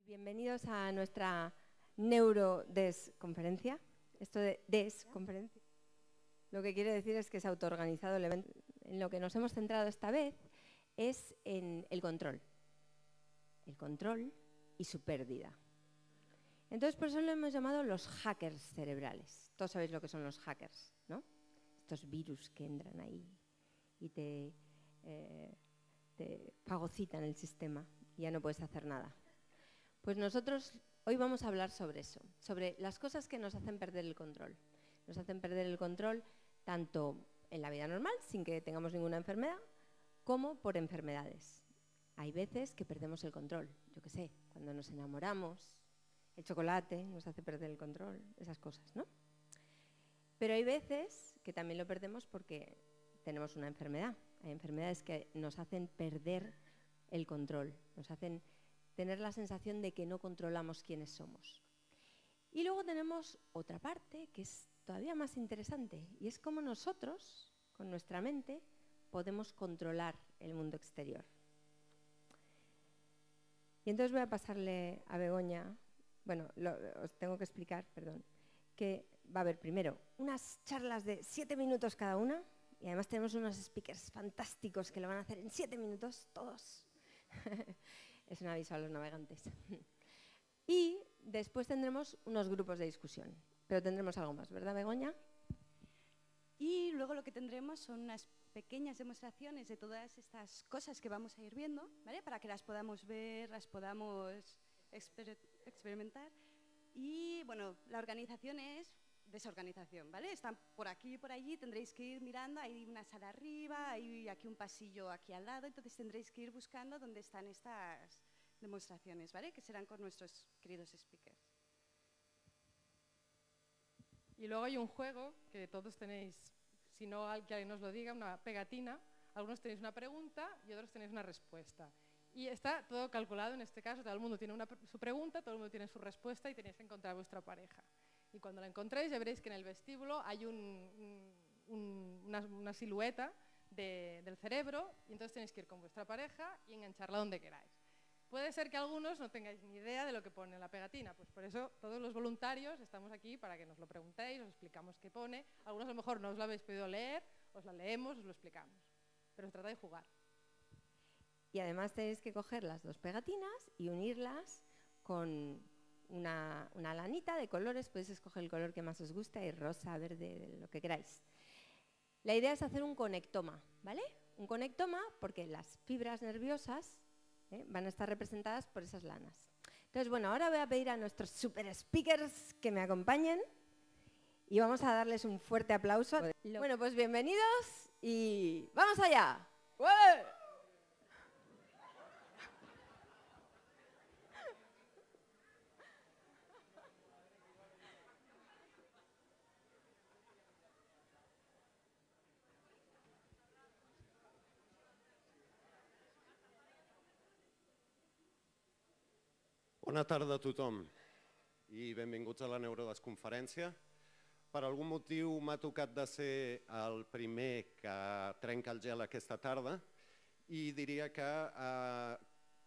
Bienvenidos a nuestra neurodesconferencia. Esto de desconferencia, lo que quiere decir es que es autoorganizado el evento. En lo que nos hemos centrado esta vez es en el control y su pérdida. Entonces, por eso lo hemos llamado los hackers cerebrales. Todos sabéis lo que son los hackers, ¿no? Estos virus que entran ahí y te fagocitan el sistema y ya no puedes hacer nada. Pues nosotros hoy vamos a hablar sobre eso, sobre las cosas que nos hacen perder el control. Nos hacen perder el control tanto en la vida normal, sin que tengamos ninguna enfermedad, como por enfermedades. Hay veces que perdemos el control, yo qué sé, cuando nos enamoramos, el chocolate nos hace perder el control, esas cosas, ¿no? Pero hay veces que también lo perdemos porque tenemos una enfermedad. Hay enfermedades que nos hacen perder el control, nos hacen tener la sensación de que no controlamos quiénes somos. Y luego tenemos otra parte que es todavía más interesante y es cómo nosotros, con nuestra mente, podemos controlar el mundo exterior. Y entonces voy a pasarle a Begoña, bueno, os tengo que explicar, perdón, que va a haber primero unas charlas de 7 minutos cada una y además tenemos unos speakers fantásticos que lo van a hacer en 7 minutos todos. Es un aviso a los navegantes. Y después tendremos unos grupos de discusión. Pero tendremos algo más, ¿verdad, Begoña? Y luego lo que tendremos son unas pequeñas demostraciones de todas estas cosas que vamos a ir viendo, ¿vale? Para que las podamos ver, las podamos experimentar. Y bueno, la organización es desorganización, ¿vale? Están por aquí y por allí, tendréis que ir mirando, hay una sala arriba, hay aquí un pasillo aquí al lado, entonces tendréis que ir buscando dónde están estas demostraciones, ¿vale? Que serán con nuestros queridos speakers. Y luego hay un juego que todos tenéis, si no alguien nos lo diga, una pegatina. Algunos tenéis una pregunta y otros tenéis una respuesta. Y está todo calculado en este caso, todo el mundo tiene su pregunta, todo el mundo tiene su respuesta y tenéis que encontrar a vuestra pareja. Y cuando la encontréis ya veréis que en el vestíbulo hay una silueta del cerebro y entonces tenéis que ir con vuestra pareja y engancharla donde queráis. Puede ser que algunos no tengáis ni idea de lo que pone en la pegatina, pues por eso todos los voluntarios estamos aquí para que nos lo preguntéis, os explicamos qué pone. Algunos a lo mejor no os lo habéis podido leer, os la leemos, os lo explicamos. Pero se trata de jugar. Y además tenéis que coger las dos pegatinas y unirlas con una lanita de colores. Podéis escoger el color que más os guste, hay rosa, verde, lo que queráis. La idea es hacer un conectoma, ¿vale? Un conectoma porque las fibras nerviosas van a estar representadas por esas lanas. Entonces, bueno, ahora voy a pedir a nuestros super speakers que me acompañen y vamos a darles un fuerte aplauso. Bueno, pues bienvenidos y ¡vamos allá! ¡Ué! Bona tarda a tothom i benvinguts a la neurodesconferència. Per algun motiu m'ha tocat de ser el primer que trenca el gel aquesta tarda i diria que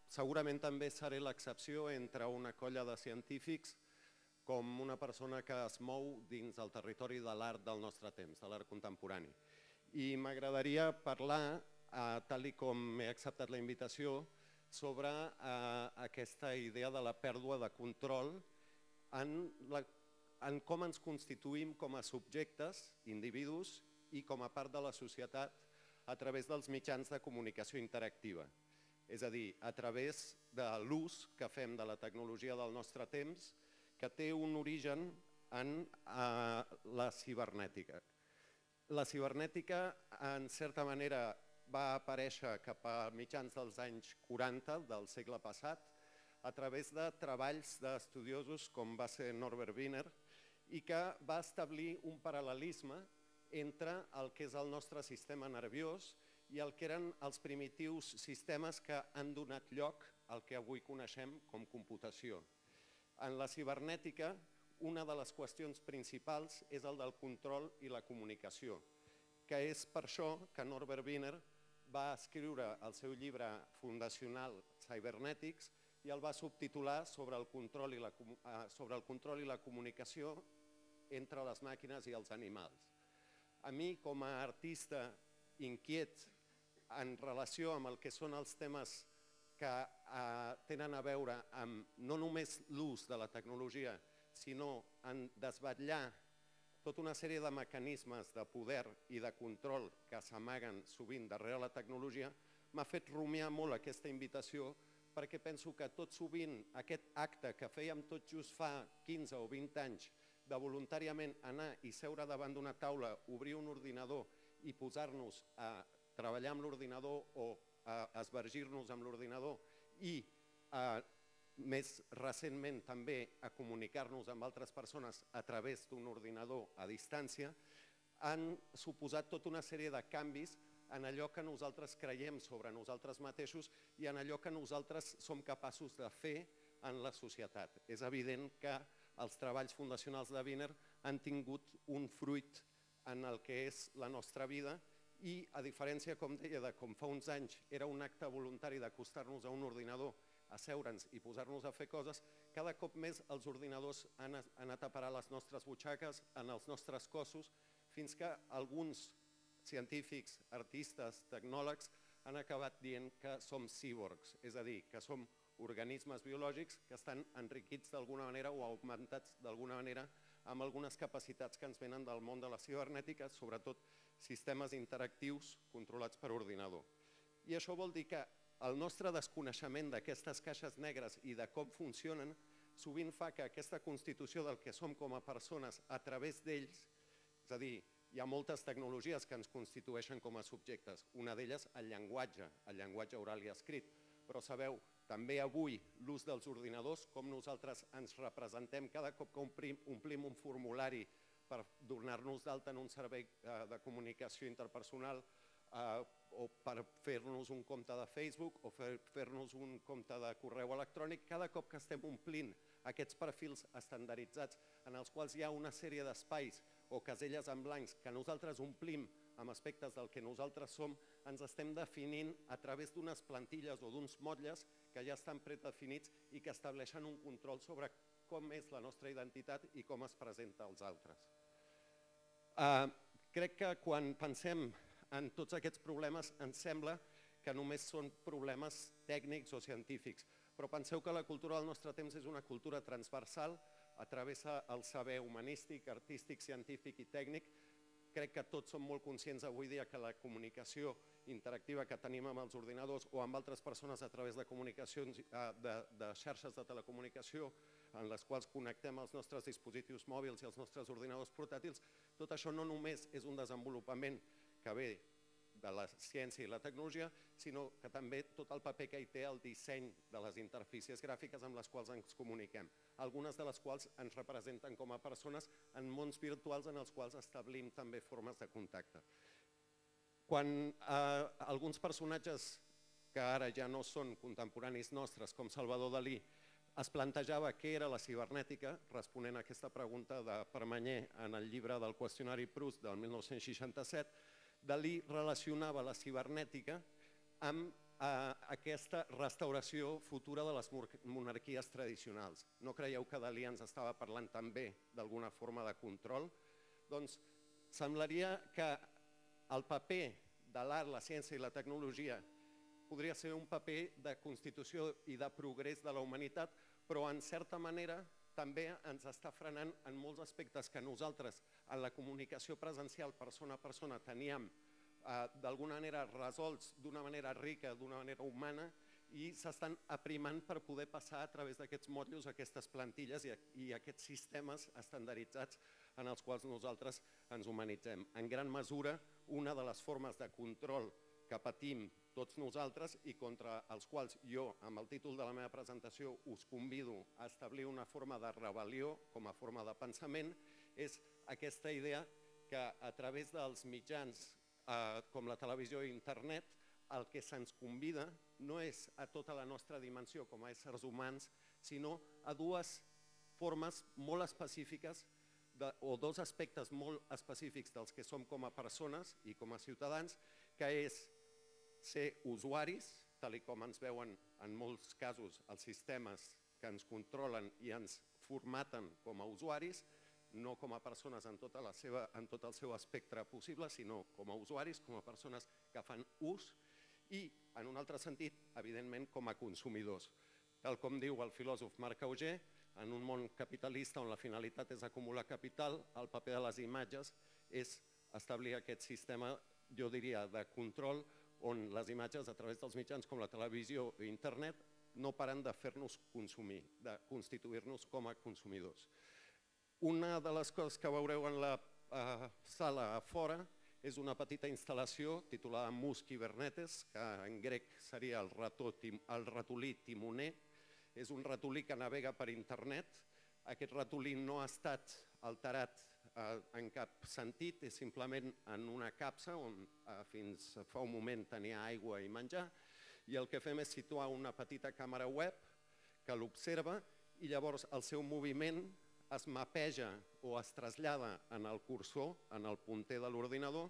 segurament també seré l'excepció entre una colla de científics com una persona que es mou dins el territori de l'art del nostre temps, de l'art contemporani. I m'agradaria parlar, tal com m'he acceptat la invitació, sobre aquesta idea de la pèrdua de control en com ens constituïm com a subjectes, individus i com a part de la societat a través dels mitjans de comunicació interactiva. És a dir, a través de l'ús que fem de la tecnologia del nostre temps que té un origen en la cibernètica. La cibernètica, en certa manera, va aparèixer cap a mitjans dels anys 40 del segle passat a través de treballs d'estudiosos com va ser Norbert Wiener i que va establir un paral·lelisme entre el que és el nostre sistema nerviós i el que eren els primitius sistemes que han donat lloc al que avui coneixem com computació. En la cibernètica, una de les qüestions principals és el del control i la comunicació, que és per això que Norbert Wiener va escriure el seu llibre fundacional Cybernetics, i el va subtitular sobre el control i la comunicació entre les màquines i els animals. A mi, com a artista inquiet en relació amb el que són els temes que tenen a veure amb no només l'ús de la tecnologia, sinó en desvetllar tota una sèrie de mecanismes de poder i de control que s'amaguen sovint darrere la tecnologia, m'ha fet rumiar molt aquesta invitació perquè penso que tot sovint aquest acte que fèiem tot just fa 15 o 20 anys de voluntàriament anar i seure davant d'una taula, obrir un ordinador i posar-nos a treballar amb l'ordinador o a esvergir-nos amb l'ordinador i més recentment també a comunicar-nos amb altres persones a través d'un ordinador a distància, han suposat tota una sèrie de canvis en allò que nosaltres creiem sobre nosaltres mateixos i en allò que nosaltres som capaços de fer en la societat. És evident que els treballs fundacionals de Wiener han tingut un fruit en el que és la nostra vida i, a diferència, com deia, de com fa uns anys era un acte voluntari d'acostar-nos a un ordinador, asseure'ns i posar-nos a fer coses, cada cop més els ordinadors han anat a parar les nostres butxaques, en els nostres cossos, fins que alguns científics, artistes, tecnòlegs han acabat dient que som cíborgs, és a dir, que som organismes biològics que estan enriquits d'alguna manera o augmentats d'alguna manera amb algunes capacitats que ens venen del món de la cibernètica, sobretot sistemes interactius controlats per ordinador. I això vol dir que el nostre desconeixement d'aquestes caixes negres i de com funcionen sovint fa que aquesta constitució del que som com a persones a través d'ells, és a dir, hi ha moltes tecnologies que ens constitueixen com a subjectes, una d'elles el llenguatge oral i escrit, però sabeu, també avui l'ús dels ordinadors, com nosaltres ens representem cada cop que omplim un formulari per donar-nos d'alta en un servei de comunicació interpersonal o per fer-nos un compte de Facebook o fer-nos un compte de correu electrònic, cada cop que estem omplint aquests perfils estandarditzats en els quals hi ha una sèrie d'espais o caselles en blancs que nosaltres omplim amb aspectes del que nosaltres som, ens estem definint a través d'unes plantilles o d'uns motlles que ja estan predefinits i que estableixen un control sobre com és la nostra identitat i com es presenta als altres. Crec que quan pensem en tots aquests problemes ens sembla que només són problemes tècnics o científics, però penseu que la cultura del nostre temps és una cultura transversal, travessa el saber humanístic, artístic, científic i tècnic. Crec que tots som molt conscients avui dia que la comunicació interactiva que tenim amb els ordinadors o amb altres persones a través de comunicacions, de xarxes de telecomunicació en les quals connectem els nostres dispositius mòbils i els nostres ordinadors portàtils, tot això no només és un desenvolupament que ve de la ciència i la tecnologia, sinó que també tot el paper que hi té el disseny de les interfícies gràfiques amb les quals ens comuniquem, algunes de les quals ens representen com a persones en mons virtuals en els quals establim també formes de contacte. Quan alguns personatges que ara ja no són contemporanis nostres, com Salvador Dalí, es plantejava què era la cibernètica, responent a aquesta pregunta de Permanyer en el llibre del qüestionari Proust del 1967, Dalí relacionava la cibernètica amb aquesta restauració futura de les monarquies tradicionals. No creieu que Dalí ens estava parlant també d'alguna forma de control? Doncs semblaria que el paper de l'art, la ciència i la tecnologia podria ser un paper de constitució i de progrés de la humanitat, però en certa manera també ens està frenant en molts aspectes que nosaltres en la comunicació presencial persona a persona teníem d'alguna manera resolts d'una manera rica, d'una manera humana, i s'estan aprimant per poder passar a través d'aquests motllos, aquestes plantilles i aquests sistemes estandarditzats en els quals nosaltres ens humanitzem. En gran mesura, una de les formes de control que patim tots nosaltres i contra els quals jo, amb el títol de la meva presentació, us convido a establir una forma de rebel·lió com a forma de pensament, és aquesta idea que a través dels mitjans com la televisió i internet, el que se'ns convida no és a tota la nostra dimensió com a éssers humans, sinó a dues formes molt específiques o dos aspectes molt específics dels que som com a persones i com a ciutadans, que és ser usuaris tal com ens veuen en molts casos els sistemes que ens controlen i ens formaten com a usuaris, no com a persones en tot el seu espectre possible, sinó com a usuaris, com a persones que fan ús i, en un altre sentit, evidentment, com a consumidors. Tal com diu el filòsof Marc Auger, en un món capitalista on la finalitat és acumular capital, el paper de les imatges és establir aquest sistema, jo diria, de control on les imatges, a través dels mitjans com la televisió i internet, no paren de fer-nos consumir, de constituir-nos com a consumidors. Una de les coses que veureu en la sala a fora és una petita instal·lació titulada Mus Kybernetes, que en grec seria el ratolí timoner. És un ratolí que navega per internet. Aquest ratolí no ha estat alterat en cap sentit, és simplement en una capsa on fins fa un moment tenia aigua i menjar, i el que fem és situar una petita càmera web que l'observa i llavors el seu moviment es mapeja o es trasllada en el cursor, en el punter de l'ordinador,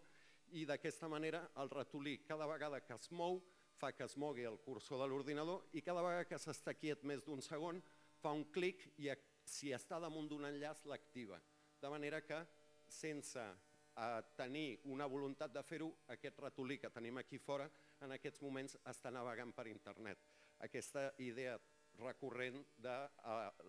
i d'aquesta manera el ratolí cada vegada que es mou fa que es mogui el cursor de l'ordinador i cada vegada que s'està quiet més d'un segon fa un clic i si està damunt d'un enllaç l'activa. De manera que sense tenir una voluntat de fer-ho, aquest ratolí que tenim aquí fora en aquests moments està navegant per internet. Aquesta idea recurrent de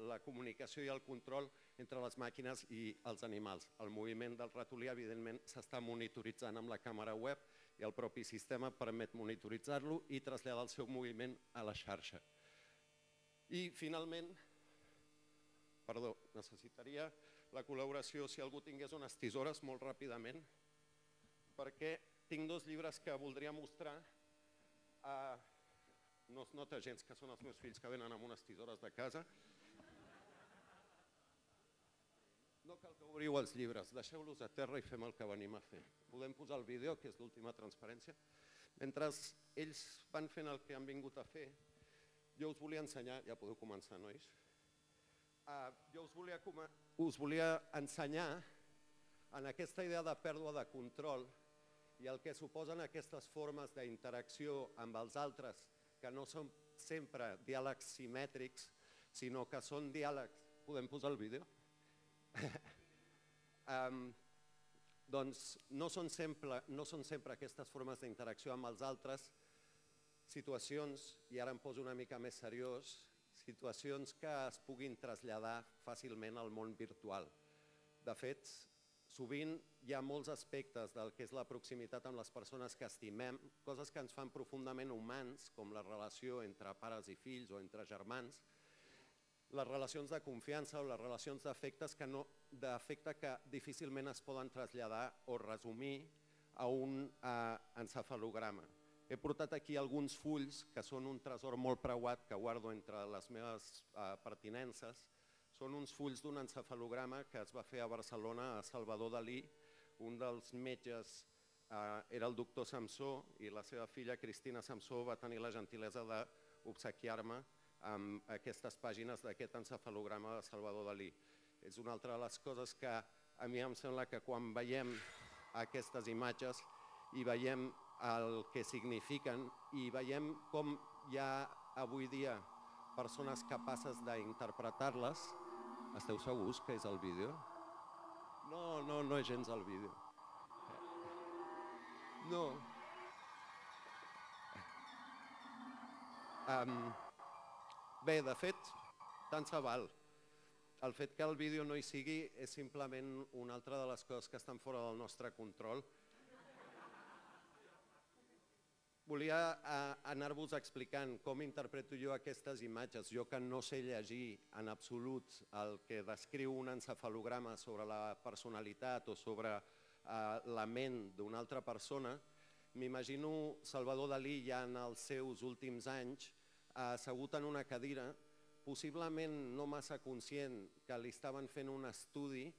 la comunicació i el control entre les màquines i els animals. El moviment del ratolí, evidentment, s'està monitoritzant amb la càmera web i el propi sistema permet monitoritzar-lo i traslladar el seu moviment a la xarxa. I, finalment, necessitaria la col·laboració, si algú tingués unes tisores, molt ràpidament, perquè tinc dos llibres que voldria mostrar. No es nota gens que són els meus fills que venen amb unes tisores de casa. No cal que obriu els llibres, deixeu-los a terra i fem el que venim a fer. Podem posar el vídeo, que és l'última transparència. Mentre ells van fent el que han vingut a fer, jo us volia ensenyar, ja podeu començar, nois? Jo us volia ensenyar en aquesta idea de pèrdua de control i el que suposen aquestes formes d'interacció amb els altres, que no són sempre diàlegs simètrics, sinó que són diàlegs... Podem posar el vídeo? Doncs no són sempre aquestes formes d'interacció amb els altres situacions, i ara em poso una mica més seriós, situacions que es puguin traslladar fàcilment al món virtual. De fet, sovint hi ha molts aspectes del que és la proximitat amb les persones que estimem, coses que ens fan profundament humans, com la relació entre pares i fills o entre germans, les relacions de confiança o les relacions d'afecte que difícilment es poden traslladar o resumir a un encefalograma. He portat aquí alguns fulls que són un tresor molt preuat que guardo entre les meves pertinences. Són uns fulls d'un encefalograma que es va fer a Barcelona a Salvador Dalí. Un dels metges era el doctor Samsó i la seva filla Cristina Samsó va tenir la gentilesa d'obsequiar-me amb aquestes pàgines d'aquest encefalograma de Salvador Dalí. És una altra de les coses que a mi em sembla que quan veiem aquestes imatges i veiem el que signifiquen i veiem com hi ha avui dia persones capaces d'interpretar-les. Esteu segurs que és el vídeo? No és gens el vídeo. No. Bé, de fet, tant se val. El fet que el vídeo no hi sigui és simplement una altra de les coses que estan fora del nostre control. Volia anar-vos explicant com interpreto jo aquestes imatges. Jo que no sé llegir en absolut el que descriu un encefalograma sobre la personalitat o sobre la ment d'una altra persona, m'imagino Salvador Dalí ja en els seus últims anys assegut en una cadira, possiblement no massa conscient que li estaven fent un estudi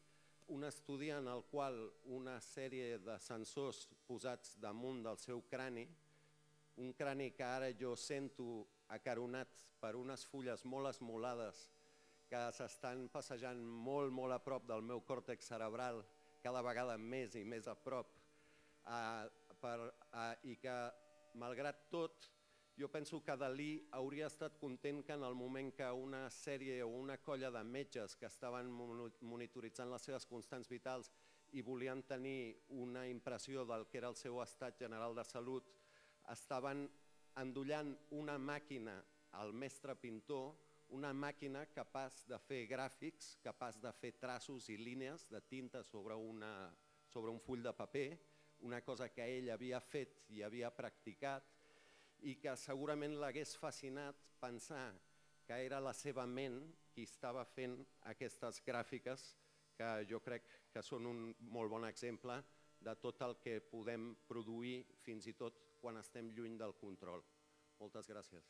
en el qual una sèrie de sensors posats damunt del seu crani, un crani que ara jo sento acaronat per unes fulles molt esmolades que s'estan passejant molt, molt a prop del meu còrtex cerebral, cada vegada més i més a prop, i que, malgrat tot, Jo penso que Dalí hauria estat content que en el moment que una sèrie o una colla de metges que estaven monitoritzant les seves constants vitals i volien tenir una impressió del que era el seu estat general de salut, estaven endollant una màquina al mestre pintor, una màquina capaç de fer gràfics, capaç de fer traços i línies de tinta sobre un full de paper, una cosa que ell havia fet i havia practicat i que segurament l'hagués fascinat pensar que era la seva ment qui estava fent aquestes gràfiques, que jo crec que són un molt bon exemple de tot el que podem produir fins i tot quan estem lluny del control. Moltes gràcies.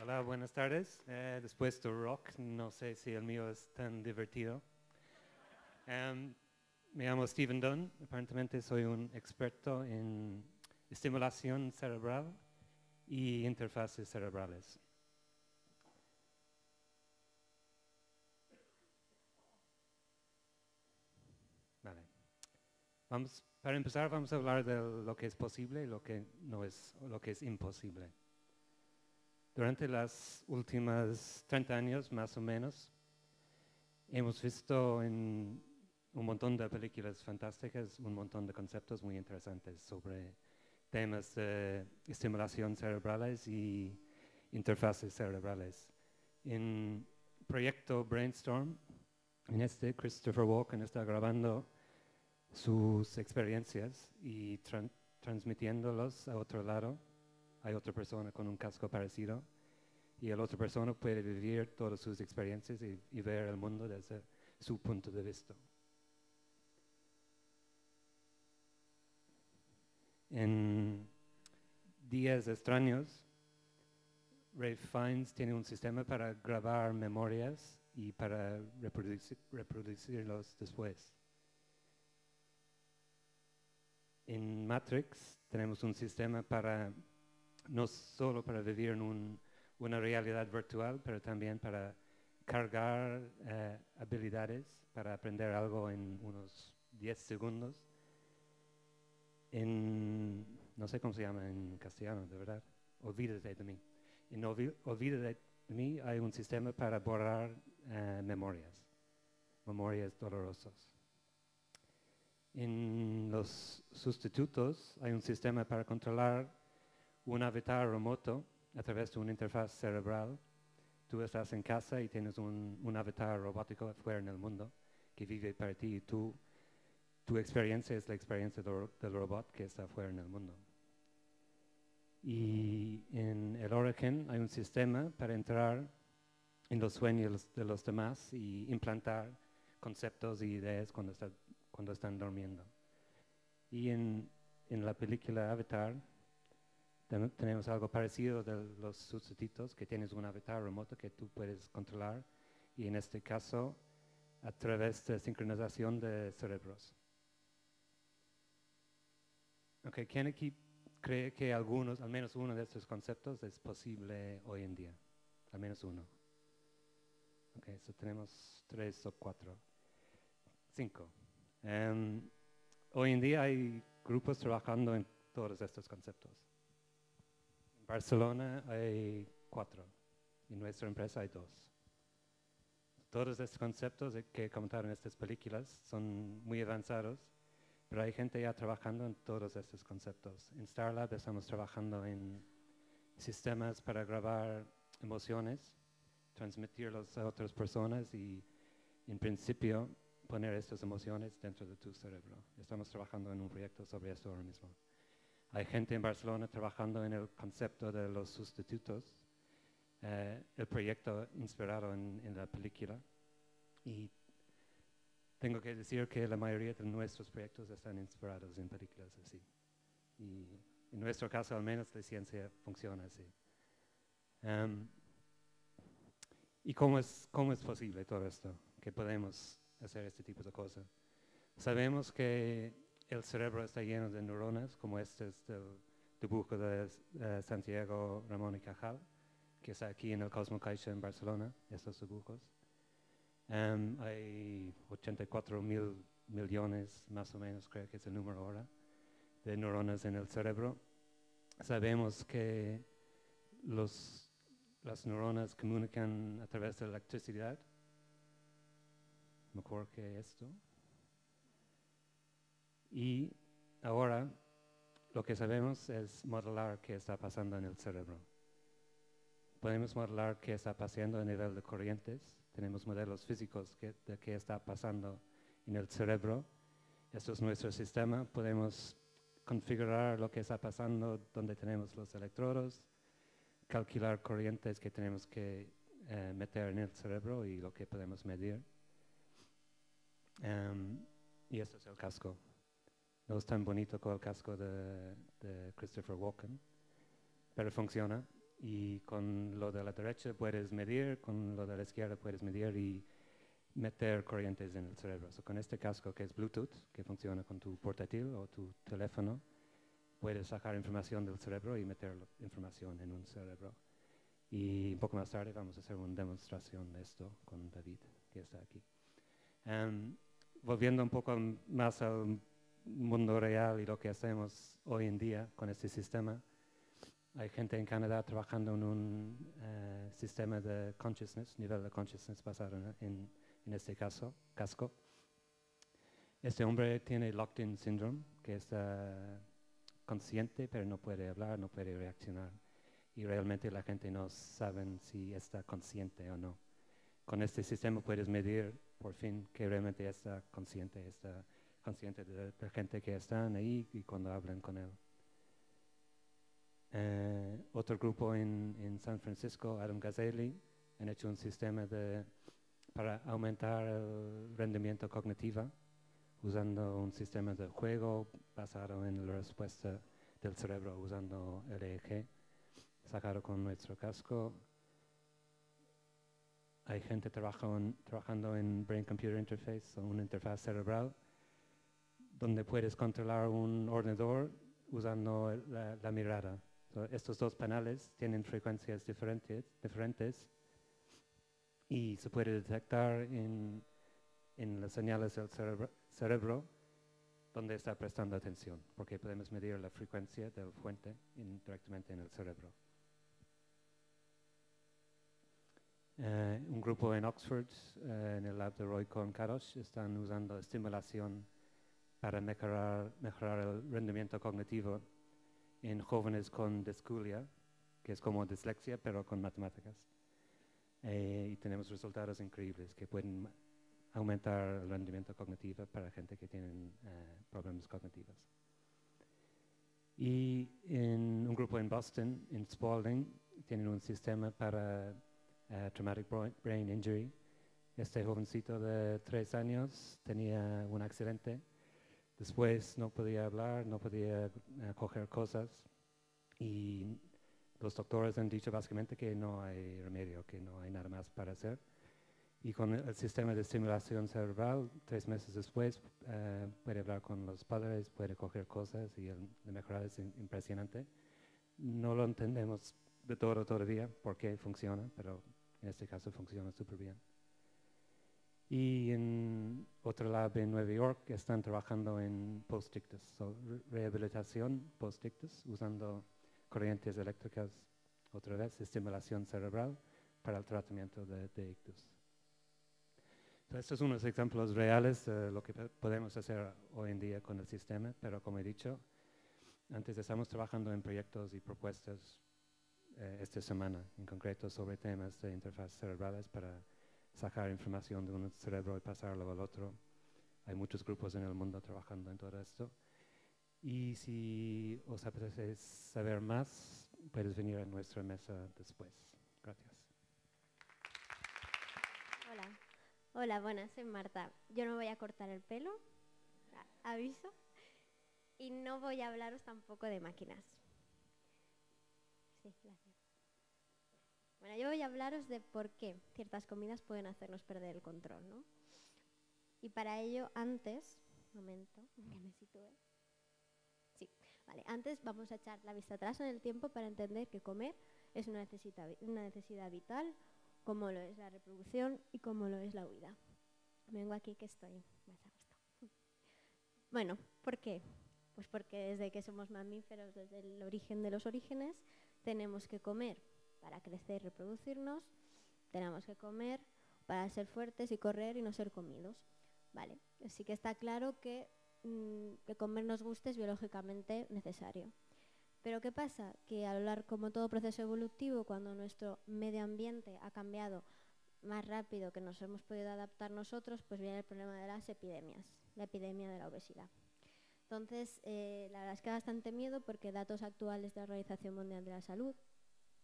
Hola, buenas tardes. Después de rock, no sé si el mío es tan divertido. Me llamo Stephen Dunn, aparentemente soy un experto en estimulación cerebral y interfaces cerebrales. Vale. Para empezar vamos a hablar de lo que es posible y lo que no es, lo que es imposible. Durante los últimos 30 años, más o menos, hemos visto en un montón de películas fantásticas, un montón de conceptos muy interesantes sobre temas de estimulación cerebrales y interfaces cerebrales. En el proyecto Brainstorm, en Christopher Walken está grabando sus experiencias y transmitiéndolos a otro lado. Hay otra persona con un casco parecido y la otra persona puede vivir todas sus experiencias y ver el mundo desde su punto de vista. En Días Extraños, Ralph Fiennes tiene un sistema para grabar memorias y para reproducirlos después. En Matrix tenemos un sistema para no solo para vivir en una realidad virtual, pero también para cargar habilidades, para aprender algo en unos 10 segundos. No sé cómo se llama en castellano, de verdad. Olvídate de mí. En Olvídate de mí hay un sistema para borrar memorias dolorosas. En los sustitutos hay un sistema para controlar un avatar remoto a través de una interfaz cerebral. Tú estás en casa y tienes un avatar robótico afuera en el mundo que vive para ti y tu experiencia es la experiencia del robot que está afuera en el mundo. Y en el Oracle hay un sistema para entrar en los sueños de los demás y implantar conceptos e ideas cuando están durmiendo. Y en la película Avatar tenemos algo parecido de los sustitutos, que tienes un avatar remoto que tú puedes controlar y en este caso a través de sincronización de cerebros. Okay, ¿quién aquí cree que al menos uno de estos conceptos es posible hoy en día? Al menos uno. Ok, so tenemos 3 o 4. 5. Hoy en día hay grupos trabajando en todos estos conceptos. En Barcelona hay 4. En nuestra empresa hay 2. Todos estos conceptos que comentaron estas películas son muy avanzados, pero hay gente ya trabajando en todos estos conceptos. En Starlab estamos trabajando en sistemas para grabar emociones, transmitirlos a otras personas y, en principio, poner estas emociones dentro de tu cerebro. Estamos trabajando en un proyecto sobre eso ahora mismo. Hay gente en Barcelona trabajando en el concepto de los sustitutos, el proyecto inspirado en la película. Y tengo que decir que la mayoría de nuestros proyectos están inspirados en películas así. Y en nuestro caso, al menos, la ciencia funciona así. ¿Y cómo es posible todo esto? Que podemos hacer este tipo de cosas. Sabemos que el cerebro está lleno de neuronas, como este es del dibujo de Santiago Ramón y Cajal, que está aquí en el Cosmo Caixa en Barcelona, estos dibujos. Hay 84.000 millones, más o menos, creo que es el número ahora, de neuronas en el cerebro. Sabemos que las neuronas comunican a través de la electricidad, mejor que esto. Y ahora lo que sabemos es modelar qué está pasando en el cerebro. Podemos modelar qué está pasando a nivel de corrientes. Tenemos modelos físicos de qué está pasando en el cerebro. Esto es nuestro sistema. Podemos configurar lo que está pasando donde tenemos los electrodos, calcular corrientes que tenemos que meter en el cerebro y lo que podemos medir. Y esto es el casco. No es tan bonito como el casco de Christopher Walken, pero funciona. Y con lo de la derecha puedes medir, con lo de la izquierda puedes medir y meter corrientes en el cerebro. So, con este casco que es Bluetooth, que funciona con tu portátil o tu teléfono, puedes sacar información del cerebro y meter información en un cerebro. Y un poco más tarde vamos a hacer una demostración de esto con David, que está aquí. Volviendo un poco más al mundo real y lo que hacemos hoy en día con este sistema, hay gente en Canadá trabajando en un sistema de consciousness, nivel de consciousness basado en este caso, casco. Este hombre tiene locked-in syndrome, que está consciente, pero no puede hablar, no puede reaccionar. Y realmente la gente no sabe si está consciente o no. Con este sistema puedes medir, por fin, que realmente está consciente de la gente que están ahí y cuando hablan con él. Otro grupo en San Francisco, Adam Gazzaley, han hecho un sistema para aumentar el rendimiento cognitivo usando un sistema de juego basado en la respuesta del cerebro usando el EEG, sacado con nuestro casco. Hay gente trabajando en Brain-Computer Interface, o una interfaz cerebral, donde puedes controlar un ordenador usando la mirada. Estos dos paneles tienen frecuencias diferentes y se puede detectar en las señales del cerebro donde está prestando atención, porque podemos medir la frecuencia del fuente directamente en el cerebro. Un grupo en Oxford, en el lab de Roy Cohen-Kadosh, están usando estimulación para mejorar el rendimiento cognitivo en jóvenes con discalculia, que es como dislexia, pero con matemáticas. Y tenemos resultados increíbles que pueden aumentar el rendimiento cognitivo para gente que tiene problemas cognitivos. Y en un grupo en Boston, en Spalding, tienen un sistema para traumatic brain injury. Este jovencito de 3 años tenía un accidente. Después no podía hablar, no podía coger cosas y los doctores han dicho básicamente que no hay remedio, que no hay nada más para hacer. Y con el sistema de estimulación cerebral, 3 meses después puede hablar con los padres, puede coger cosas y la mejora es impresionante. No lo entendemos de todo todavía por qué funciona, pero en este caso funciona súper bien. Y en otro lab en Nueva York están trabajando en post-ictus, rehabilitación post-ictus, usando corrientes eléctricas, otra vez, estimulación cerebral para el tratamiento de ictus. Entonces, estos son unos ejemplos reales de lo que podemos hacer hoy en día con el sistema, pero como he dicho, antes estamos trabajando en proyectos y propuestas esta semana, en concreto sobre temas de interfaces cerebrales para sacar información de un cerebro y pasarlo al otro. Hay muchos grupos en el mundo trabajando en todo esto. Y si os apetece saber más, puedes venir a nuestra mesa después. Gracias. Hola. Hola, buenas, soy Marta. Yo no voy a cortar el pelo, aviso, y no voy a hablaros tampoco de máquinas. Sí, gracias. Bueno, yo voy a hablaros de por qué ciertas comidas pueden hacernos perder el control, ¿no? Y para ello, antes, un momento, que me sitúe. Sí, vale, antes vamos a echar la vista atrás en el tiempo para entender que comer es una necesidad vital, como lo es la reproducción y como lo es la huida. Vengo aquí que estoy más a gusto. Bueno, ¿por qué? Pues porque desde que somos mamíferos, desde el origen de los orígenes, tenemos que comer para crecer y reproducirnos, tenemos que comer para ser fuertes y correr y no ser comidos. Vale, así que está claro que comer nos guste es biológicamente necesario. Pero ¿qué pasa? Que a lo largo, como todo proceso evolutivo, cuando nuestro medio ambiente ha cambiado más rápido que nos hemos podido adaptar nosotros, pues viene el problema de las epidemias, la epidemia de la obesidad. Entonces, la verdad es que da bastante miedo porque datos actuales de la Organización Mundial de la Salud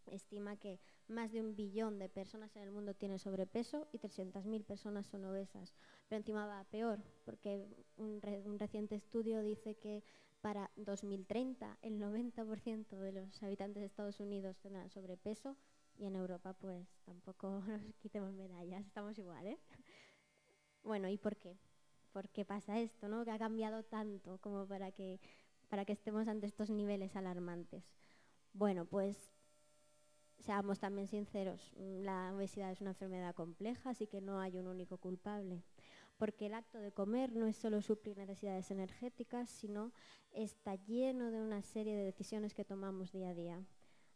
estima que más de 1 billón de personas en el mundo tienen sobrepeso y 300.000 personas son obesas. Pero encima va peor, porque un reciente estudio dice que para 2030 el 90% de los habitantes de Estados Unidos tendrán sobrepeso y en Europa pues tampoco nos quitemos medallas, estamos igual, ¿eh? Bueno, ¿y por qué? ¿Por qué pasa esto, no? Que ha cambiado tanto como para que estemos ante estos niveles alarmantes. Bueno, pues seamos también sinceros, la obesidad es una enfermedad compleja, así que no hay un único culpable. Porque el acto de comer no es solo suplir necesidades energéticas, sino está lleno de una serie de decisiones que tomamos día a día.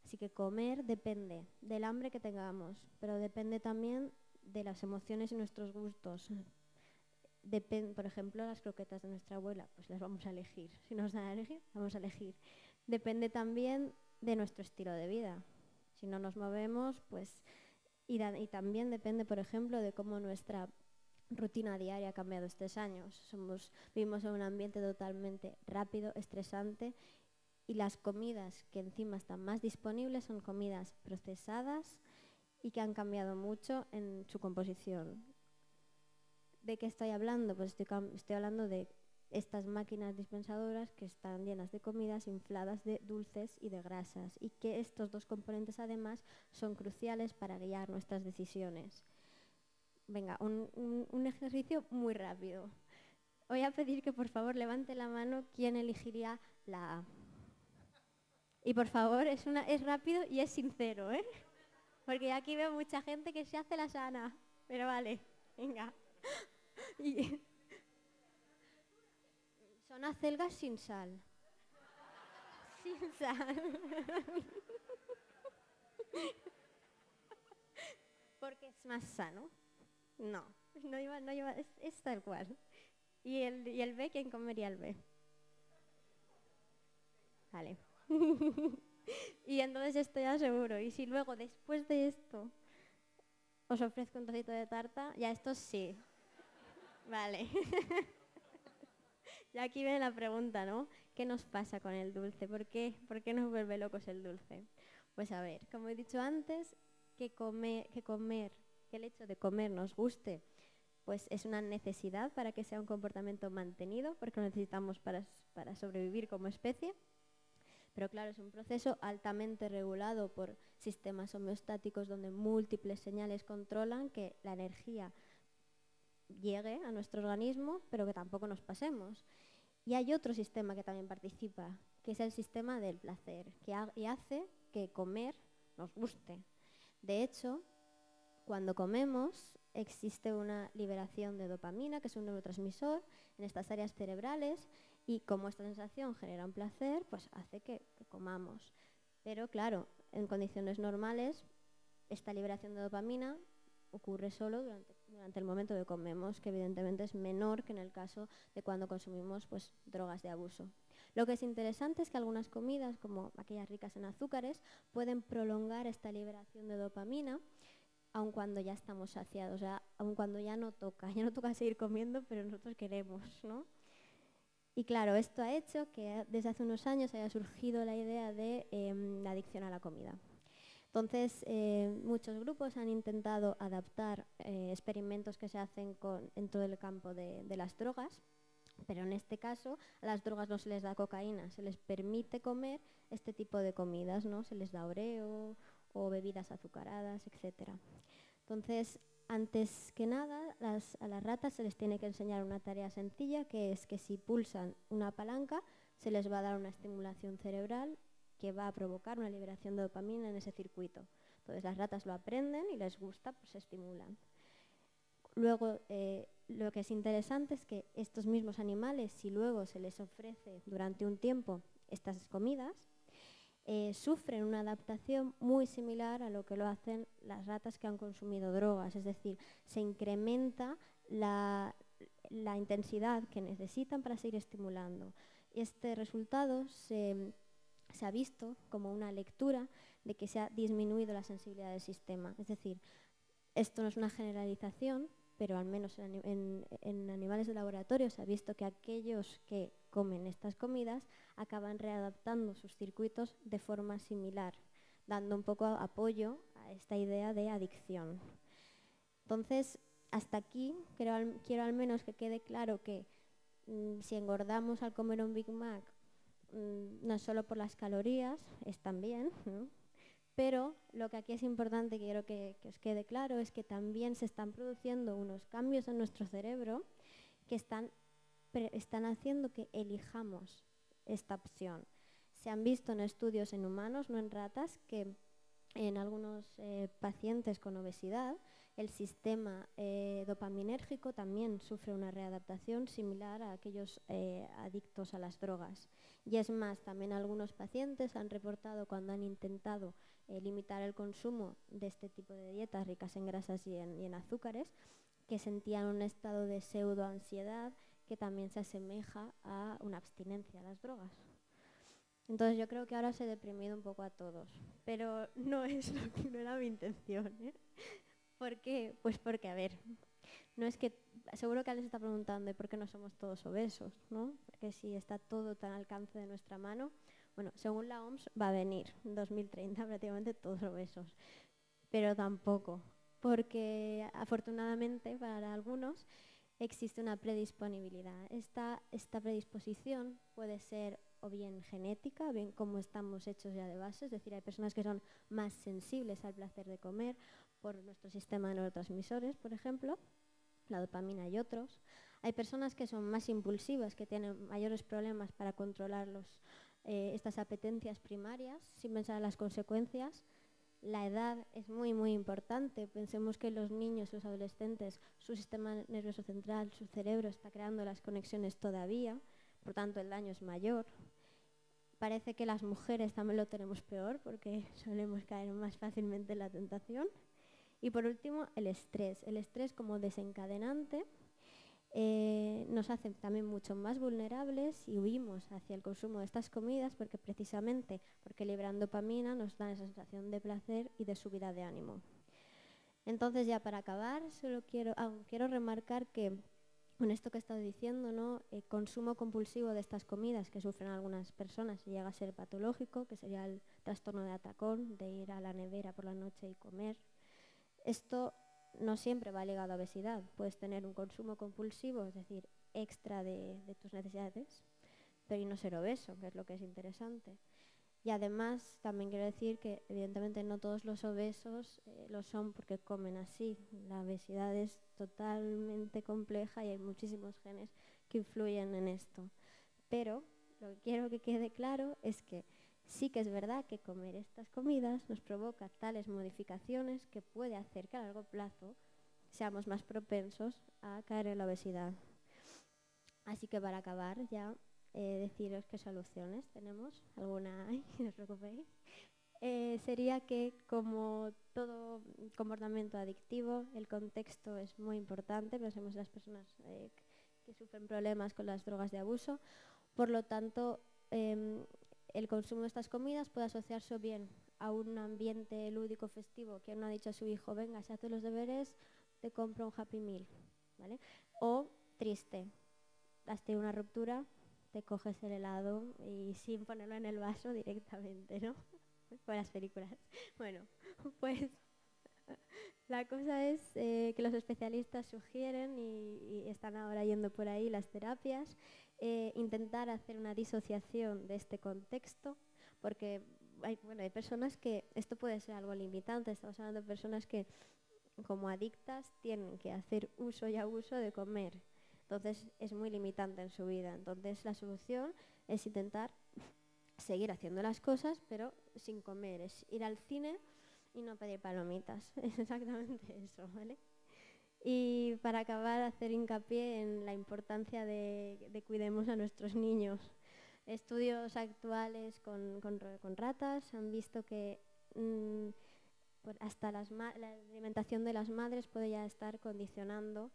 Así que comer depende del hambre que tengamos, pero depende también de las emociones y nuestros gustos. Por ejemplo, las croquetas de nuestra abuela, pues las vamos a elegir. Si nos dan a elegir, vamos a elegir. Depende también de nuestro estilo de vida. Si no nos movemos, pues y también depende, por ejemplo, de cómo nuestra rutina diaria ha cambiado estos años. Vivimos en un ambiente totalmente rápido, estresante, y las comidas que encima están más disponibles son comidas procesadas y que han cambiado mucho en su composición. ¿De qué estoy hablando? Pues estoy hablando de estas máquinas dispensadoras que están llenas de comidas infladas de dulces y de grasas, y que estos dos componentes además son cruciales para guiar nuestras decisiones. Venga, un ejercicio muy rápido. Voy a pedir que por favor levante la mano quien elegiría la A. Y por favor, es rápido y es sincero, ¿eh? Porque aquí veo mucha gente que se hace la sana. Pero vale, venga. Son acelgas sin sal. Sin sal. Porque es más sano. No iba, es tal cual. ¿Y el B? ¿Quién comería el B? Vale. Y entonces esto ya seguro. Y si luego, después de esto, os ofrezco un trocito de tarta, ya esto sí. Vale. Y aquí viene la pregunta, ¿no? ¿Qué nos pasa con el dulce? ¿Por qué nos vuelve locos el dulce? Pues a ver, como he dicho antes, que el hecho de comer nos guste, pues es una necesidad para que sea un comportamiento mantenido, porque lo necesitamos para sobrevivir como especie. Pero claro, es un proceso altamente regulado por sistemas homeostáticos donde múltiples señales controlan que la energía llegue a nuestro organismo, pero que tampoco nos pasemos. Y hay otro sistema que también participa, que es el sistema del placer, y hace que comer nos guste. De hecho, cuando comemos existe una liberación de dopamina, que es un neurotransmisor, en estas áreas cerebrales, y como esta sensación genera un placer, pues hace que comamos. Pero claro, en condiciones normales, esta liberación de dopamina ocurre solo durante el momento que comemos, que evidentemente es menor que en el caso de cuando consumimos pues, drogas de abuso. Lo que es interesante es que algunas comidas, como aquellas ricas en azúcares, pueden prolongar esta liberación de dopamina, aun cuando ya estamos saciados, o sea, aun cuando ya no toca seguir comiendo, pero nosotros queremos, ¿no? Y claro, esto ha hecho que desde hace unos años haya surgido la idea de la adicción a la comida. Entonces, muchos grupos han intentado adaptar experimentos que se hacen en todo el campo de las drogas, pero en este caso a las drogas no se les da cocaína, se les permite comer este tipo de comidas, ¿no? Se les da oreo o bebidas azucaradas, etc. Entonces, antes que nada, a las ratas se les tiene que enseñar una tarea sencilla, que es que si pulsan una palanca, se les va a dar una estimulación cerebral que va a provocar una liberación de dopamina en ese circuito. Entonces las ratas lo aprenden y les gusta, pues se estimulan. Luego, lo que es interesante es que estos mismos animales, si luego se les ofrece durante un tiempo estas comidas, sufren una adaptación muy similar a lo que lo hacen las ratas que han consumido drogas, es decir, se incrementa la intensidad que necesitan para seguir estimulando. Este resultado se ha visto como una lectura de que se ha disminuido la sensibilidad del sistema. Es decir, esto no es una generalización, pero al menos en animales de laboratorio se ha visto que aquellos que comen estas comidas acaban readaptando sus circuitos de forma similar, dando un poco apoyo a esta idea de adicción. Entonces, hasta aquí quiero al menos que quede claro que si engordamos al comer un Big Mac, no es solo por las calorías, es también, ¿no? Pero lo que aquí es importante, quiero que os quede claro, es que también se están produciendo unos cambios en nuestro cerebro que están haciendo que elijamos esta opción. Se han visto en estudios en humanos, no en ratas, que en algunos pacientes con obesidad el sistema dopaminérgico también sufre una readaptación similar a aquellos adictos a las drogas. Y es más, también algunos pacientes han reportado cuando han intentado limitar el consumo de este tipo de dietas ricas en grasas y en azúcares, que sentían un estado de pseudoansiedad que también se asemeja a una abstinencia a las drogas. Entonces yo creo que ahora os he deprimido un poco a todos, pero no era mi intención, ¿eh? ¿Por qué? Pues porque, a ver, no es que, seguro que alguien se está preguntando, ¿y por qué no somos todos obesos, ¿no? Porque si está todo tan al alcance de nuestra mano, bueno, según la OMS va a venir en 2030 prácticamente todos obesos, pero tampoco, porque afortunadamente para algunos existe una predisponibilidad. Esta predisposición puede ser o bien genética, o bien como estamos hechos ya de base, es decir, hay personas que son más sensibles al placer de comer por nuestro sistema de neurotransmisores, por ejemplo, la dopamina y otros. Hay personas que son más impulsivas, que tienen mayores problemas para controlar estas apetencias primarias sin pensar en las consecuencias. La edad es muy, muy importante. Pensemos que los niños, los adolescentes, su sistema nervioso central, su cerebro está creando las conexiones todavía, por tanto el daño es mayor. Parece que las mujeres también lo tenemos peor porque solemos caer más fácilmente en la tentación. Y por último, el estrés. El estrés como desencadenante nos hace también mucho más vulnerables y huimos hacia el consumo de estas comidas porque precisamente porque liberan dopamina nos dan esa sensación de placer y de subida de ánimo. Entonces ya para acabar, solo quiero remarcar que con esto que he estado diciendo, ¿no? El consumo compulsivo de estas comidas que sufren algunas personas llega a ser patológico, que sería el trastorno de atracón, de ir a la nevera por la noche y comer. Esto no siempre va ligado a obesidad. Puedes tener un consumo compulsivo, es decir, extra de tus necesidades, pero y no ser obeso, que es lo que es interesante. Y además también quiero decir que evidentemente no todos los obesos lo son porque comen así. La obesidad es totalmente compleja y hay muchísimos genes que influyen en esto. Pero lo que quiero que quede claro es que sí que es verdad que comer estas comidas nos provoca tales modificaciones que puede hacer que a largo plazo seamos más propensos a caer en la obesidad. Así que para acabar ya deciros qué soluciones tenemos. Alguna hay, no os preocupéis. Sería que como todo comportamiento adictivo, el contexto es muy importante. Pensemos en las personas que sufren problemas con las drogas de abuso. Por lo tanto, el consumo de estas comidas puede asociarse o bien a un ambiente lúdico festivo, que uno ha dicho a su hijo, venga, si haces los deberes, te compro un Happy Meal, ¿vale? O triste, has tenido una ruptura, te coges el helado y sin ponerlo en el vaso directamente, ¿no? Por las películas. Bueno, pues la cosa es que los especialistas sugieren y están ahora yendo por ahí las terapias, intentar hacer una disociación de este contexto, porque hay personas que esto puede ser algo limitante. Estamos hablando de personas que como adictas tienen que hacer uso y abuso de comer. Entonces es muy limitante en su vida. Entonces la solución es intentar seguir haciendo las cosas, pero sin comer. Es ir al cine y no pedir palomitas. Es exactamente eso, ¿vale? Y para acabar, hacer hincapié en la importancia de cuidemos a nuestros niños. Estudios actuales con ratas han visto que hasta la alimentación de las madres puede ya estar condicionando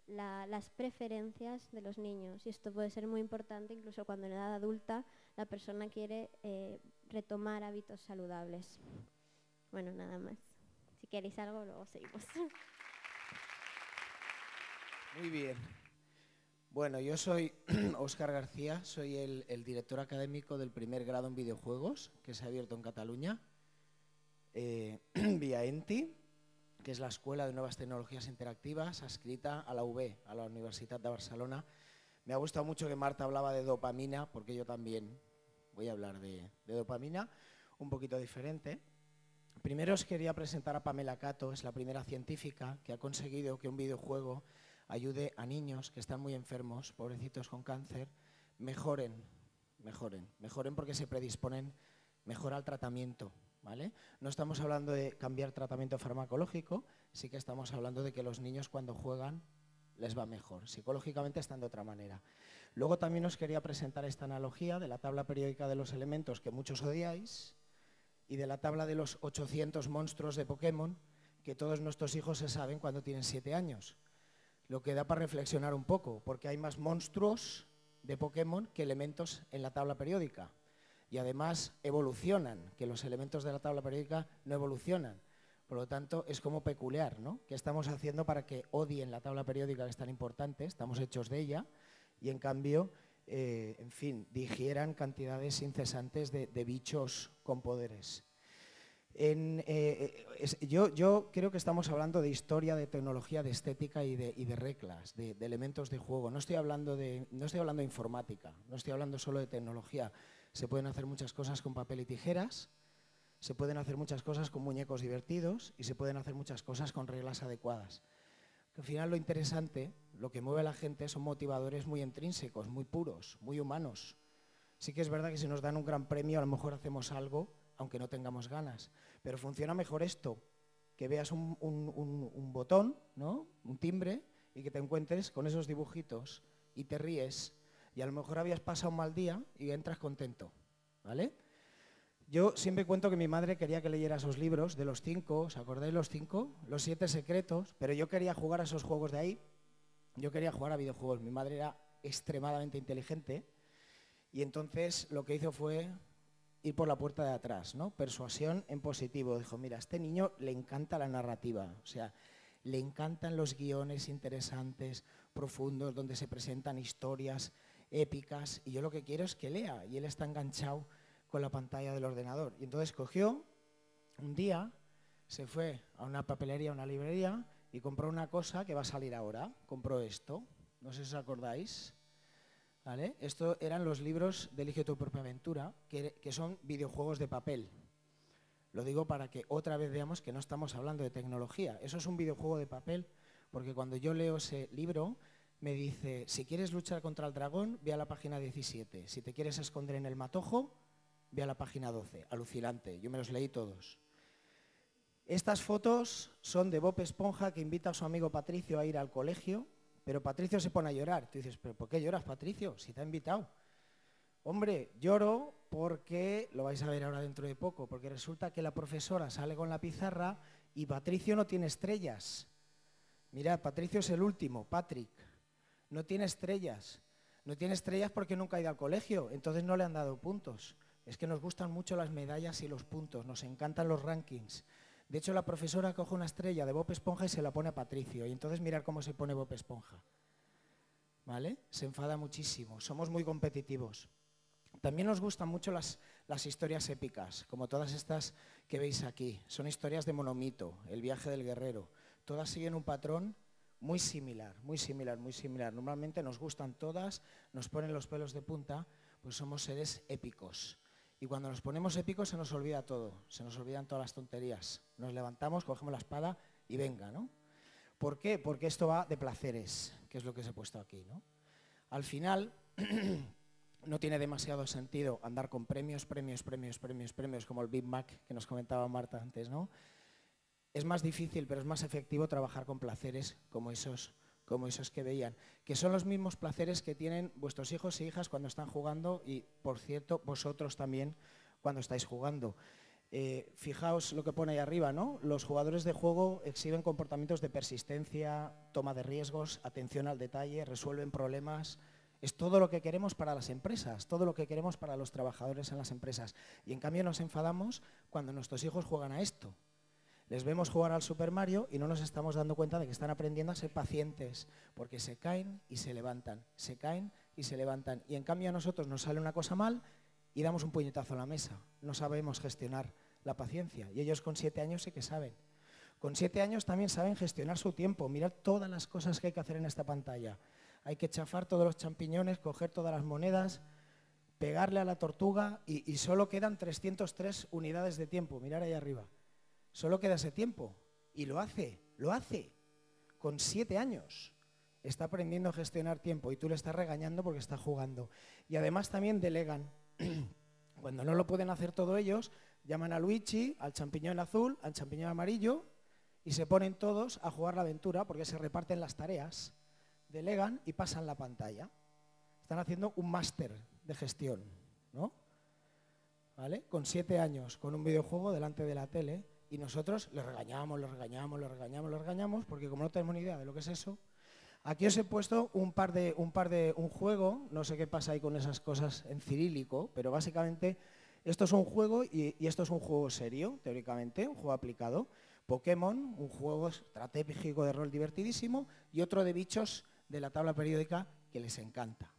las preferencias de los niños. Y esto puede ser muy importante incluso cuando en edad adulta la persona quiere retomar hábitos saludables. Bueno, nada más. Si queréis algo, luego seguimos. Muy bien. Bueno, yo soy Óscar García, soy el director académico del primer grado en videojuegos que se ha abierto en Cataluña, vía ENTI, que es la Escuela de Nuevas Tecnologías Interactivas, adscrita a la UB, a la Universitat de Barcelona. Me ha gustado mucho que Marta hablaba de dopamina, porque yo también voy a hablar de dopamina, un poquito diferente. Primero os quería presentar a Pamela Cato, es la primera científica que ha conseguido que un videojuego ayude a niños que están muy enfermos, pobrecitos con cáncer, mejoren porque se predisponen mejor al tratamiento, ¿vale? No estamos hablando de cambiar tratamiento farmacológico, sí que estamos hablando de que los niños cuando juegan les va mejor, psicológicamente están de otra manera. Luego también os quería presentar esta analogía de la tabla periódica de los elementos que muchos odiáis y de la tabla de los 800 monstruos de Pokémon que todos nuestros hijos se saben cuando tienen 7 años. Lo que da para reflexionar un poco, porque hay más monstruos de Pokémon que elementos en la tabla periódica. Y además evolucionan, que los elementos de la tabla periódica no evolucionan. Por lo tanto, es como peculiar, ¿no? ¿Qué estamos haciendo para que odien la tabla periódica, que es tan importante? Estamos hechos de ella y, en cambio, en fin, digieran cantidades incesantes de bichos con poderes. Yo creo que estamos hablando de historia, de tecnología, de estética y de reglas, de elementos de juego. No estoy hablando de informática, no estoy hablando solo de tecnología. Se pueden hacer muchas cosas con papel y tijeras, se pueden hacer muchas cosas con muñecos divertidos y se pueden hacer muchas cosas con reglas adecuadas. Al final lo interesante, lo que mueve a la gente son motivadores muy intrínsecos, muy puros, muy humanos. Sí que es verdad que si nos dan un gran premio a lo mejor hacemos algo aunque no tengamos ganas. Pero funciona mejor esto, que veas un botón, ¿no? Un timbre, y que te encuentres con esos dibujitos y te ríes, y a lo mejor habías pasado un mal día y entras contento, ¿vale? Yo siempre cuento que mi madre quería que leyera esos libros de los 5, ¿os acordáis los 5? Los 7 secretos, pero yo quería jugar a esos juegos de ahí, yo quería jugar a videojuegos. Mi madre era extremadamente inteligente y entonces lo que hizo fue ir por la puerta de atrás, ¿no? Persuasión en positivo. Dijo, mira, a este niño le encanta la narrativa, o sea, le encantan los guiones interesantes, profundos, donde se presentan historias épicas, y yo lo que quiero es que lea, y él está enganchado con la pantalla del ordenador. Y entonces cogió, un día, se fue a una papelería, a una librería, y compró una cosa que va a salir ahora. Compró esto, no sé si os acordáis. ¿Vale? Estos eran los libros de Elige tu propia aventura, que son videojuegos de papel. Lo digo para que otra vez veamos que no estamos hablando de tecnología. Eso es un videojuego de papel, porque cuando yo leo ese libro, me dice, si quieres luchar contra el dragón, ve a la página 17. Si te quieres esconder en el matojo, ve a la página 12. Alucinante, yo me los leí todos. Estas fotos son de Bob Esponja, que invita a su amigo Patricio a ir al colegio. Pero Patricio se pone a llorar. Tú dices, ¿pero por qué lloras, Patricio? Si te ha invitado. Hombre, lloro porque, lo vais a ver ahora dentro de poco, porque resulta que la profesora sale con la pizarra y Patricio no tiene estrellas. Mirad, Patricio es el último, Patrick. No tiene estrellas. No tiene estrellas porque nunca ha ido al colegio, entonces no le han dado puntos. Es que nos gustan mucho las medallas y los puntos, nos encantan los rankings. De hecho, la profesora coge una estrella de Bob Esponja y se la pone a Patricio. Y entonces mirad cómo se pone Bob Esponja. ¿Vale? Se enfada muchísimo. Somos muy competitivos. También nos gustan mucho las historias épicas, como todas estas que veis aquí. Son historias de monomito, el viaje del guerrero. Todas siguen un patrón muy similar, muy similar, muy similar. Normalmente nos gustan todas, nos ponen los pelos de punta, pues somos seres épicos. Y cuando nos ponemos épicos se nos olvida todo, se nos olvidan todas las tonterías. Nos levantamos, cogemos la espada y venga, ¿no? ¿Por qué? Porque esto va de placeres, que es lo que os he puesto aquí, ¿no? Al final, no tiene demasiado sentido andar con premios, como el Big Mac que nos comentaba Marta antes, ¿no? es más difícil, pero es más efectivo trabajar con placeres como esos que veían, que son los mismos placeres que tienen vuestros hijos e hijas cuando están jugando y, por cierto, vosotros también cuando estáis jugando. Fijaos lo que pone ahí arriba, ¿no? Los jugadores de juego exhiben comportamientos de persistencia, toma de riesgos, atención al detalle, resuelven problemas. Es todo lo que queremos para las empresas, todo lo que queremos para los trabajadores en las empresas. Y en cambio nos enfadamos cuando nuestros hijos juegan a esto. Les vemos jugar al Super Mario y no nos estamos dando cuenta de que están aprendiendo a ser pacientes, porque se caen y se levantan, se caen y se levantan. Y en cambio a nosotros nos sale una cosa mal y damos un puñetazo a la mesa. No sabemos gestionar la paciencia. Y ellos con 7 años sí que saben. Con 7 años también saben gestionar su tiempo. Mirad todas las cosas que hay que hacer en esta pantalla. Hay que chafar todos los champiñones, coger todas las monedas, pegarle a la tortuga y solo quedan 303 unidades de tiempo. Mirad ahí arriba. Solo queda ese tiempo. Y lo hace. Con 7 años. Está aprendiendo a gestionar tiempo y tú le estás regañando porque está jugando. Y además también delegan. Cuando no lo pueden hacer todos ellos, llaman a Luigi, al champiñón azul, al champiñón amarillo y se ponen todos a jugar la aventura porque se reparten las tareas, delegan y pasan la pantalla. Están haciendo un máster de gestión, ¿no? ¿Vale? Con 7 años, con un videojuego delante de la tele y nosotros les regañamos, porque como no tenemos ni idea de lo que es eso. Aquí os he puesto un juego, no sé qué pasa ahí con esas cosas en cirílico, pero básicamente esto es un juego y esto es un juego serio, teóricamente, un juego aplicado. Pokémon, un juego estratégico de rol divertidísimo y otro de bichos de la tabla periódica que les encanta.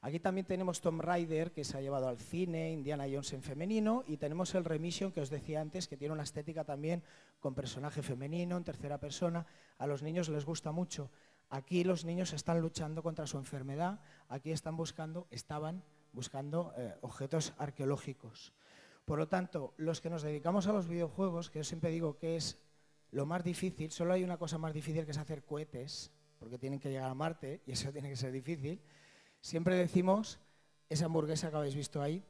Aquí también tenemos Tomb Raider, que se ha llevado al cine, Indiana Jones en femenino, y tenemos el Remission, que os decía antes, que tiene una estética también con personaje femenino, en tercera persona. A los niños les gusta mucho. Aquí los niños están luchando contra su enfermedad, aquí estaban buscando objetos arqueológicos. Por lo tanto, los que nos dedicamos a los videojuegos, que yo siempre digo que es lo más difícil, solo hay una cosa más difícil que es hacer cohetes, porque tienen que llegar a Marte y eso tiene que ser difícil. Siempre decimos, esa hamburguesa que habéis visto ahí,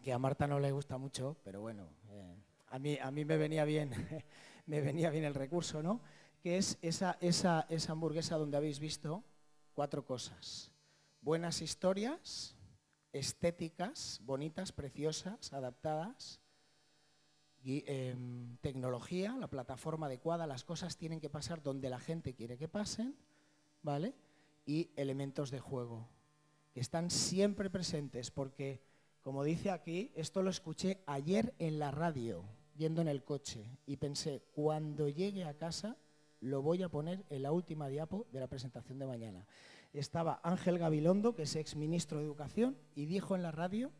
que a Marta no le gusta mucho, pero bueno, a mí me venía bien, me venía bien el recurso, ¿no? Que es esa hamburguesa donde habéis visto 4 cosas. Buenas historias, estéticas, bonitas, preciosas, adaptadas, y, tecnología, la plataforma adecuada, las cosas tienen que pasar donde la gente quiere que pasen, ¿vale? Y elementos de juego, que están siempre presentes, porque, como dice aquí, esto lo escuché ayer en la radio, yendo en el coche, y pensé, cuando llegue a casa lo voy a poner en la última diapo de la presentación de mañana. Estaba Ángel Gabilondo, que es exministro de Educación, y dijo en la radio,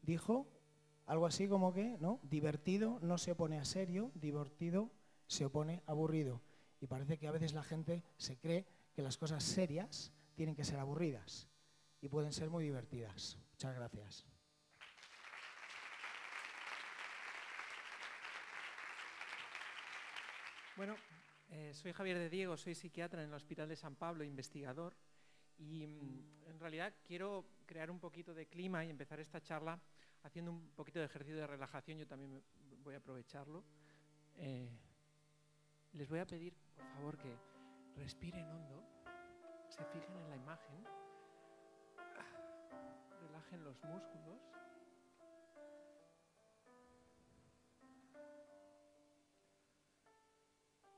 dijo algo así como que, ¿no? Divertido no se opone a serio, divertido se opone a aburrido. Y parece que a veces la gente se cree que las cosas serias tienen que ser aburridas y pueden ser muy divertidas. Muchas gracias. Bueno, soy Javier de Diego, soy psiquiatra en el Hospital de San Pablo, investigador, y en realidad quiero crear un poquito de clima y empezar esta charla haciendo un poquito de ejercicio de relajación. Yo también voy a aprovecharlo. Les voy a pedir, por favor, que respiren hondo, se fijen en la imagen, relajen los músculos.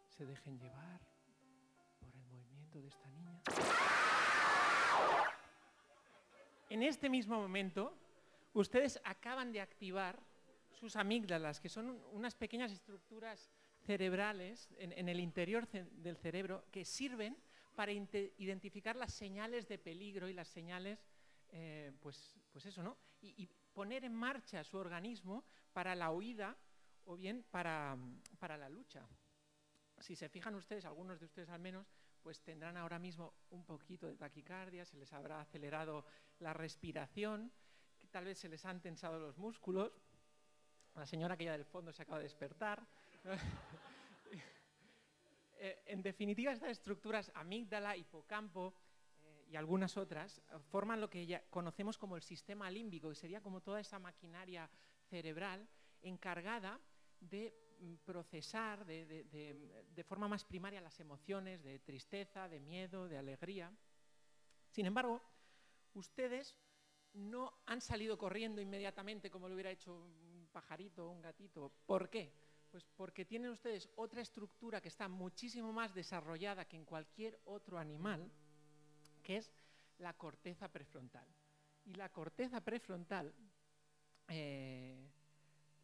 Se dejen llevar por el movimiento de esta niña. En este mismo momento, ustedes acaban de activar sus amígdalas, que son unas pequeñas estructuras cerebrales en el interior del cerebro que sirven para identificar las señales de peligro y las señales, pues eso, ¿no? Y poner en marcha su organismo para la huida o bien para la lucha. Si se fijan ustedes, algunos de ustedes al menos, pues tendrán ahora mismo un poquito de taquicardia, se les habrá acelerado la respiración, que tal vez se les han tensado los músculos. La señora que ya del fondo se acaba de despertar. En definitiva, estas estructuras, amígdala, hipocampo y algunas otras, forman lo que ya conocemos como el sistema límbico, que sería como toda esa maquinaria cerebral encargada de procesar de forma más primaria las emociones de tristeza, de miedo, de alegría. Sin embargo, ustedes no han salido corriendo inmediatamente como lo hubiera hecho un pajarito o un gatito. ¿Por qué? Pues porque tienen ustedes otra estructura que está muchísimo más desarrollada que en cualquier otro animal, que es la corteza prefrontal. Y la corteza prefrontal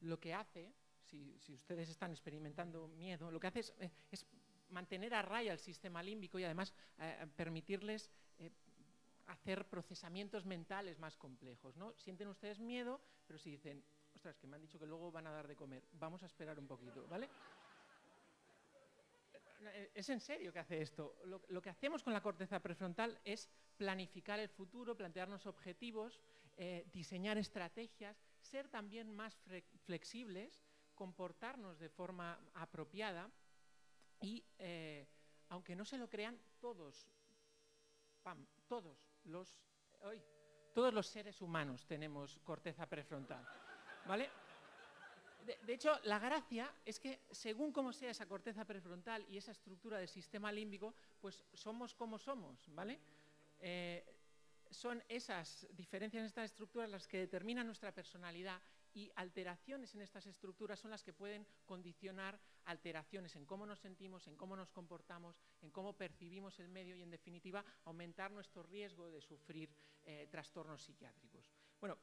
lo que hace, si ustedes están experimentando miedo, lo que hace es mantener a raya el sistema límbico y además permitirles hacer procesamientos mentales más complejos, ¿no? Sienten ustedes miedo, pero si dicen, ostras, que me han dicho que luego van a dar de comer, vamos a esperar un poquito, ¿vale? Es en serio que hace esto. Lo que hacemos con la corteza prefrontal es planificar el futuro, plantearnos objetivos, diseñar estrategias, ser también más flexibles, comportarnos de forma apropiada y, aunque no se lo crean, todos los seres humanos tenemos corteza prefrontal, ¿vale? De hecho, la gracia es que según cómo sea esa corteza prefrontal y esa estructura del sistema límbico, pues somos como somos, ¿vale? Son esas diferencias en estas estructuras las que determinan nuestra personalidad y alteraciones en estas estructuras son las que pueden condicionar alteraciones en cómo nos sentimos, en cómo nos comportamos, en cómo percibimos el medio y, en definitiva, aumentar nuestro riesgo de sufrir trastornos psiquiátricos. Bueno,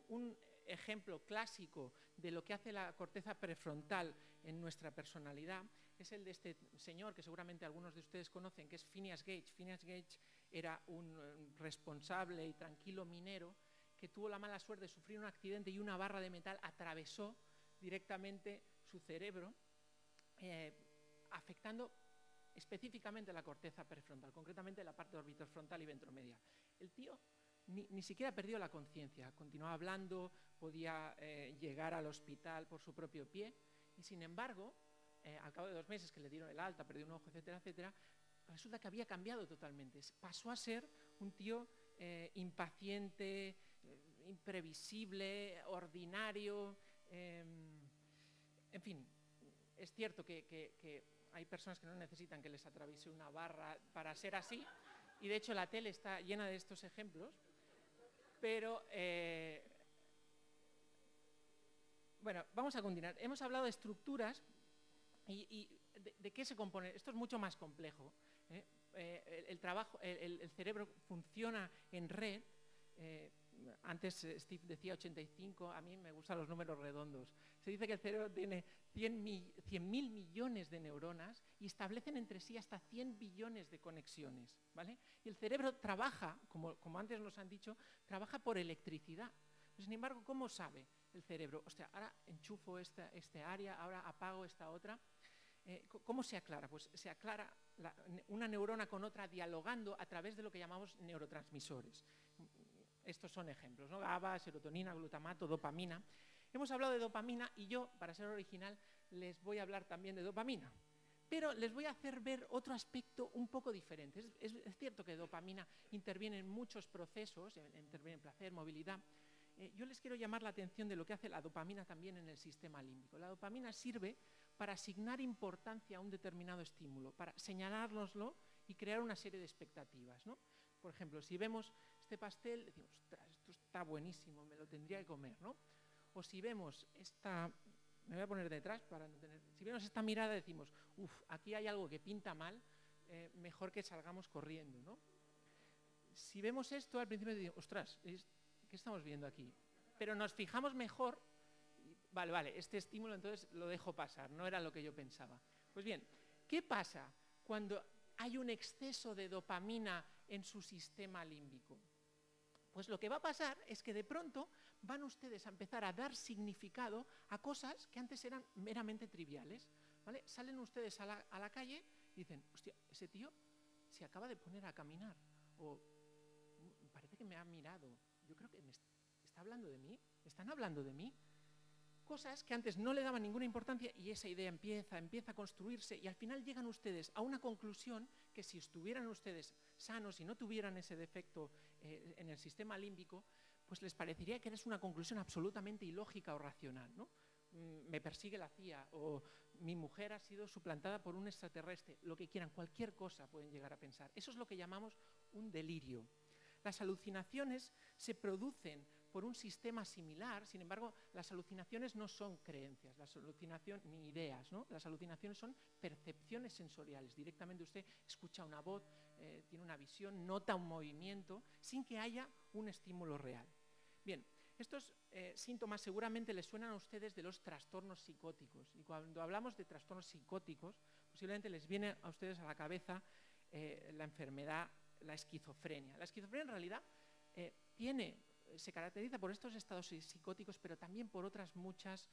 un ejemplo clásico de lo que hace la corteza prefrontal en nuestra personalidad es el de este señor que seguramente algunos de ustedes conocen, que es Phineas Gage. Phineas Gage era un responsable y tranquilo minero que tuvo la mala suerte de sufrir un accidente y una barra de metal atravesó directamente su cerebro, afectando específicamente la corteza prefrontal, concretamente la parte orbitofrontal y ventromedial. El tío ni siquiera perdió la conciencia, continuaba hablando, podía llegar al hospital por su propio pie y, sin embargo, al cabo de 2 meses que le dieron el alta, perdió un ojo, etcétera, etcétera, resulta que había cambiado totalmente. Pasó a ser un tío impaciente, imprevisible, ordinario, en fin, es cierto que hay personas que no necesitan que les atraviese una barra para ser así, y de hecho la tele está llena de estos ejemplos, pero bueno, vamos a continuar. Hemos hablado de estructuras y de qué se compone. Esto es mucho más complejo, ¿eh? El cerebro funciona en red. Antes Steve decía 85, a mí me gustan los números redondos. Se dice que el cerebro tiene 100.000 millones de neuronas y establecen entre sí hasta 100 billones de conexiones, ¿vale? Y el cerebro trabaja, como antes nos han dicho, trabaja por electricidad. Sin embargo, ¿cómo sabe el cerebro? Hostia, ahora enchufo este área, ahora apago esta otra. ¿Cómo se aclara? Pues se aclara una neurona con otra dialogando a través de lo que llamamos neurotransmisores. Estos son ejemplos, ¿no? GABA, serotonina, glutamato, dopamina. Hemos hablado de dopamina y yo, para ser original, les voy a hablar también de dopamina. Pero les voy a hacer ver otro aspecto un poco diferente. Es cierto que dopamina interviene en muchos procesos, interviene en placer, movilidad. Yo les quiero llamar la atención de lo que hace la dopamina también en el sistema límbico. La dopamina sirve para asignar importancia a un determinado estímulo, para señalárnoslo y crear una serie de expectativas, ¿no? Por ejemplo, si vemos este pastel, decimos, ostras, esto está buenísimo, me lo tendría que comer, ¿no? O si vemos esta, me voy a poner detrás para no tener, si vemos esta mirada decimos, aquí hay algo que pinta mal, mejor que salgamos corriendo, ¿no? Si vemos esto, al principio decimos, ostras, ¿qué estamos viendo aquí? Pero nos fijamos mejor, vale, este estímulo entonces lo dejo pasar, no era lo que yo pensaba. Pues bien, ¿qué pasa cuando hay un exceso de dopamina en su sistema límbico? Pues lo que va a pasar es que de pronto van ustedes a empezar a dar significado a cosas que antes eran meramente triviales, ¿vale? Salen ustedes a la calle y dicen, hostia, ese tío se acaba de poner a caminar, o parece que me ha mirado, yo creo que está hablando de mí, están hablando de mí. Cosas que antes no le daban ninguna importancia y esa idea empieza a construirse y al final llegan ustedes a una conclusión que si estuvieran ustedes sanos y no tuvieran ese defecto en el sistema límbico, pues les parecería que es una conclusión absolutamente ilógica o racional, ¿no? Me persigue la CIA o mi mujer ha sido suplantada por un extraterrestre, lo que quieran, cualquier cosa pueden llegar a pensar. Eso es lo que llamamos un delirio. Las alucinaciones se producen por un sistema similar, sin embargo, las alucinaciones no son creencias, ni ideas, ¿no? Las alucinaciones son percepciones sensoriales. Directamente usted escucha una voz, tiene una visión, nota un movimiento, sin que haya un estímulo real. Bien, estos síntomas seguramente les suenan a ustedes de los trastornos psicóticos. Y cuando hablamos de trastornos psicóticos, posiblemente les viene a ustedes a la cabeza la enfermedad, la esquizofrenia. La esquizofrenia en realidad se caracteriza por estos estados psicóticos, pero también por otras muchas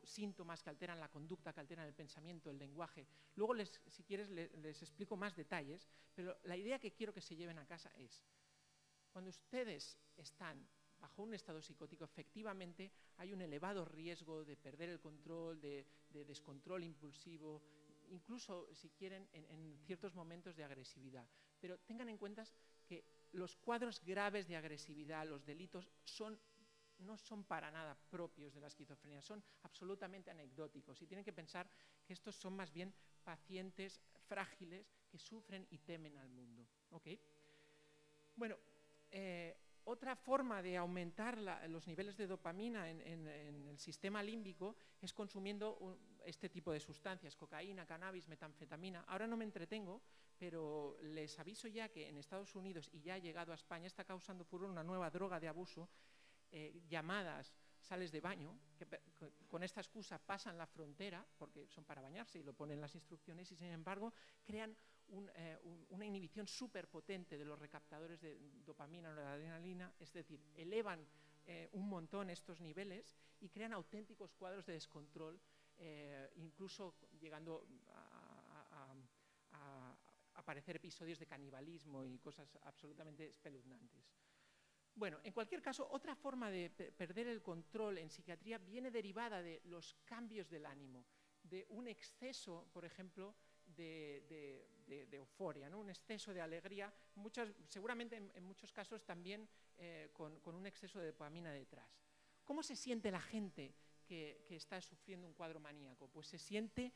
síntomas que alteran la conducta, que alteran el pensamiento, el lenguaje. Luego, si quieres, les explico más detalles, pero la idea que quiero que se lleven a casa es, cuando ustedes están bajo un estado psicótico, efectivamente hay un elevado riesgo de perder el control, de descontrol impulsivo, incluso, si quieren, en ciertos momentos de agresividad. Pero tengan en cuenta que los cuadros graves de agresividad, los delitos, no son para nada propios de la esquizofrenia, son absolutamente anecdóticos y tienen que pensar que estos son más bien pacientes frágiles que sufren y temen al mundo. ¿Okay? Bueno, otra forma de aumentar los niveles de dopamina en el sistema límbico es consumiendo este tipo de sustancias, cocaína, cannabis, metanfetamina. Ahora no me entretengo, pero les aviso ya que en Estados Unidos, y ya ha llegado a España, está causando furor una nueva droga de abuso llamadas sales de baño, que con esta excusa pasan la frontera, porque son para bañarse y lo ponen en las instrucciones, y sin embargo crean una inhibición súper potente de los recaptadores de dopamina o de adrenalina, es decir, elevan un montón estos niveles y crean auténticos cuadros de descontrol, incluso llegando a aparecer episodios de canibalismo y cosas absolutamente espeluznantes. Bueno, en cualquier caso, otra forma de perder el control en psiquiatría viene derivada de los cambios del ánimo, de un exceso, por ejemplo, de euforia, ¿no? Un exceso de alegría, seguramente en muchos casos también con un exceso de dopamina detrás. ¿Cómo se siente la gente que está sufriendo un cuadro maníaco? Pues se siente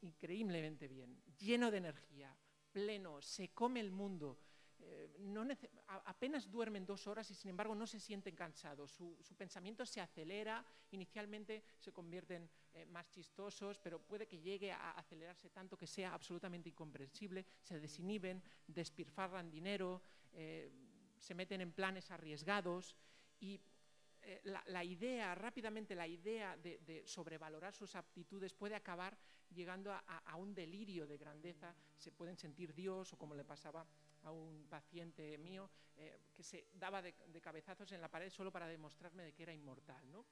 increíblemente bien, lleno de energía, pleno, se come el mundo. Apenas duermen 2 horas y sin embargo no se sienten cansados, su pensamiento se acelera, inicialmente se convierten más chistosos, pero puede que llegue a acelerarse tanto que sea absolutamente incomprensible, se desinhiben, despilfarran dinero, se meten en planes arriesgados y rápidamente la idea de sobrevalorar sus aptitudes puede acabar llegando a un delirio de grandeza, se pueden sentir Dios, o como le pasaba a un paciente mío que se daba de cabezazos en la pared solo para demostrarme de que era inmortal, ¿no?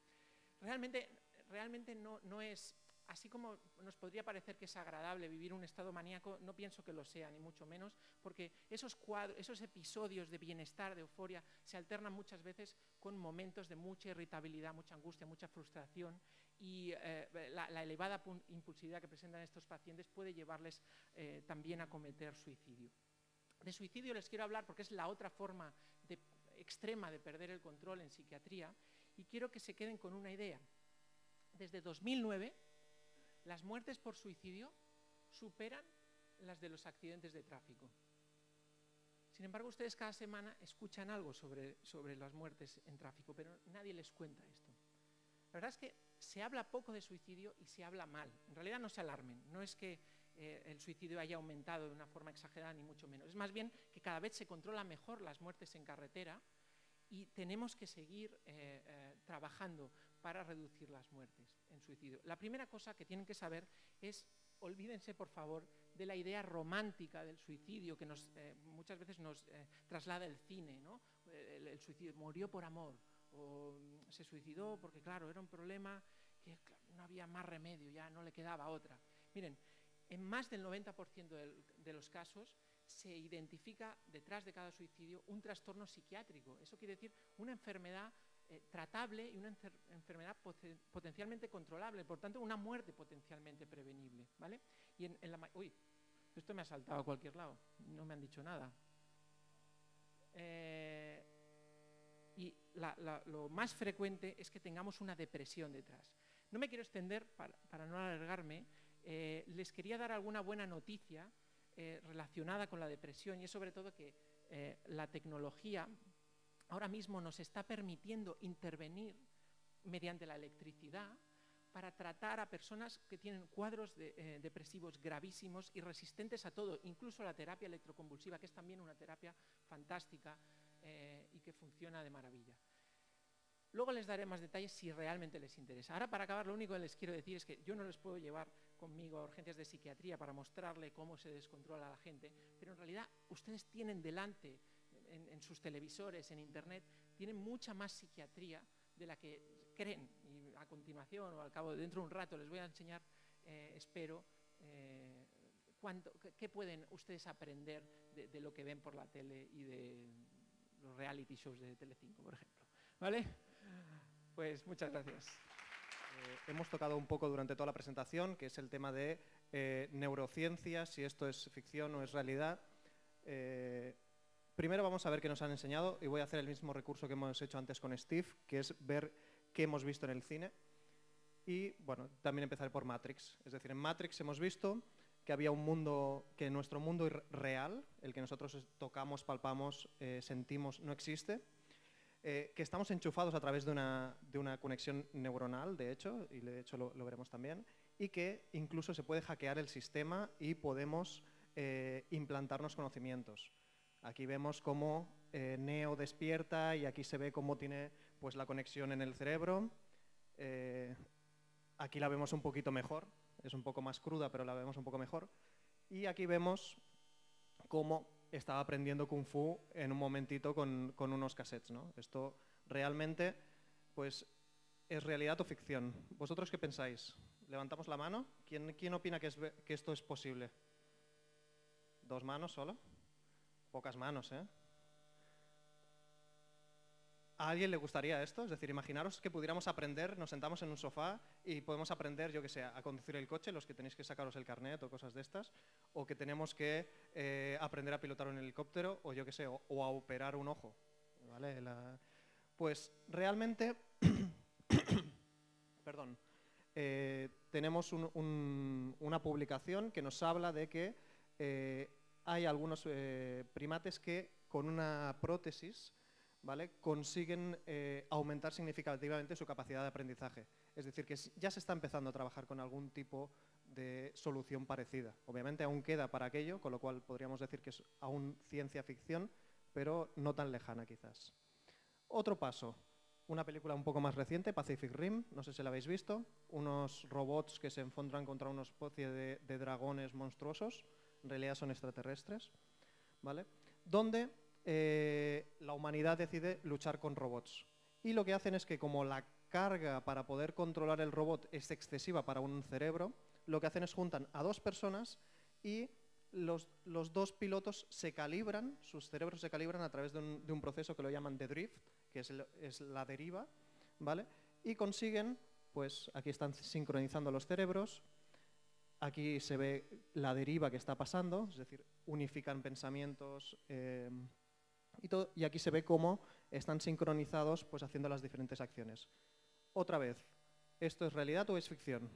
Realmente no es, así como nos podría parecer que es agradable vivir un estado maníaco, no pienso que lo sea, ni mucho menos, porque esos episodios de bienestar, de euforia, se alternan muchas veces con momentos de mucha irritabilidad, mucha angustia, mucha frustración, y la elevada impulsividad que presentan estos pacientes puede llevarles también a cometer suicidio. De suicidio les quiero hablar porque es la otra forma extrema de perder el control en psiquiatría, y quiero que se queden con una idea. Desde 2009, las muertes por suicidio superan las de los accidentes de tráfico. Sin embargo, ustedes cada semana escuchan algo sobre las muertes en tráfico, pero nadie les cuenta esto. La verdad es que se habla poco de suicidio y se habla mal. En realidad no se alarmen, no es que el suicidio haya aumentado de una forma exagerada, ni mucho menos. Es más bien que cada vez se controla mejor las muertes en carretera y tenemos que seguir trabajando para reducir las muertes en suicidio. La primera cosa que tienen que saber es, olvídense por favor de la idea romántica del suicidio que muchas veces nos traslada el cine, ¿no? El suicidio, murió por amor, o se suicidó porque claro, era un problema que no había más remedio, ya no le quedaba otra. Miren, en más del 90% de los casos se identifica detrás de cada suicidio un trastorno psiquiátrico. Eso quiere decir una enfermedad tratable y una enfermedad potencialmente controlable, por tanto una muerte potencialmente prevenible, ¿vale? Y uy, esto me ha saltado a cualquier lado, no me han dicho nada. Y lo más frecuente es que tengamos una depresión detrás. No me quiero extender para no alargarme. Les quería dar alguna buena noticia relacionada con la depresión, y es sobre todo que la tecnología ahora mismo nos está permitiendo intervenir mediante la electricidad para tratar a personas que tienen cuadros depresivos gravísimos y resistentes a todo, incluso a la terapia electroconvulsiva, que es también una terapia fantástica y que funciona de maravilla. Luego les daré más detalles si realmente les interesa. Ahora, para acabar, lo único que les quiero decir es que yo no les puedo llevar conmigo a urgencias de psiquiatría para mostrarle cómo se descontrola a la gente, pero en realidad ustedes tienen delante, en sus televisores, en internet, tienen mucha más psiquiatría de la que creen. Y a continuación, o al cabo de dentro de un rato, les voy a enseñar, espero, qué pueden ustedes aprender de lo que ven por la tele y de los reality shows de Telecinco, por ejemplo. ¿Vale? Pues muchas gracias. Hemos tocado un poco durante toda la presentación, que es el tema de neurociencias, si esto es ficción o es realidad. Primero vamos a ver qué nos han enseñado, y voy a hacer el mismo recurso que hemos hecho antes con Steve, que es ver qué hemos visto en el cine. Y bueno, también empezar por Matrix. Es decir, en Matrix hemos visto que había un mundo, que nuestro mundo real, el que nosotros tocamos, palpamos, sentimos, no existe. Que estamos enchufados a través de una conexión neuronal, de hecho, y de hecho lo veremos también, y que incluso se puede hackear el sistema y podemos implantarnos conocimientos. Aquí vemos cómo Neo despierta, y aquí se ve cómo tiene pues, la conexión en el cerebro. Aquí la vemos un poquito mejor, es un poco más cruda, pero la vemos un poco mejor. Y aquí vemos cómo estaba aprendiendo Kung Fu en un momentito con unos cassettes, ¿no? Esto realmente pues, es realidad o ficción. ¿Vosotros qué pensáis? ¿Levantamos la mano? ¿Quién opina que esto es posible? ¿Dos manos solo? Pocas manos, ¿eh? ¿A alguien le gustaría esto? Es decir, imaginaros que pudiéramos aprender, nos sentamos en un sofá y podemos aprender, yo que sé, a conducir el coche, los que tenéis que sacaros el carnet o cosas de estas, o que tenemos que aprender a pilotar un helicóptero, o yo que sé, o a operar un ojo, ¿vale? Pues realmente, perdón, tenemos una publicación que nos habla de que hay algunos primates que con una prótesis, ¿vale? Consiguen aumentar significativamente su capacidad de aprendizaje. Es decir, que ya se está empezando a trabajar con algún tipo de solución parecida. Obviamente aún queda para aquello, con lo cual podríamos decir que es aún ciencia ficción, pero no tan lejana quizás. Otro paso, una película un poco más reciente, Pacific Rim, no sé si la habéis visto, unos robots que se enfrentan contra una especie de dragones monstruosos, en realidad son extraterrestres, ¿vale? Donde la humanidad decide luchar con robots. Y lo que hacen es que como la carga para poder controlar el robot es excesiva para un cerebro, lo que hacen es juntan a dos personas y los dos pilotos se calibran, sus cerebros se calibran a través de un proceso que lo llaman de drift, que es la deriva, ¿vale? Y consiguen, pues aquí están sincronizando los cerebros, aquí se ve la deriva que está pasando, es decir, unifican pensamientos, y aquí se ve cómo están sincronizados pues, haciendo las diferentes acciones. Otra vez, ¿esto es realidad o es ficción?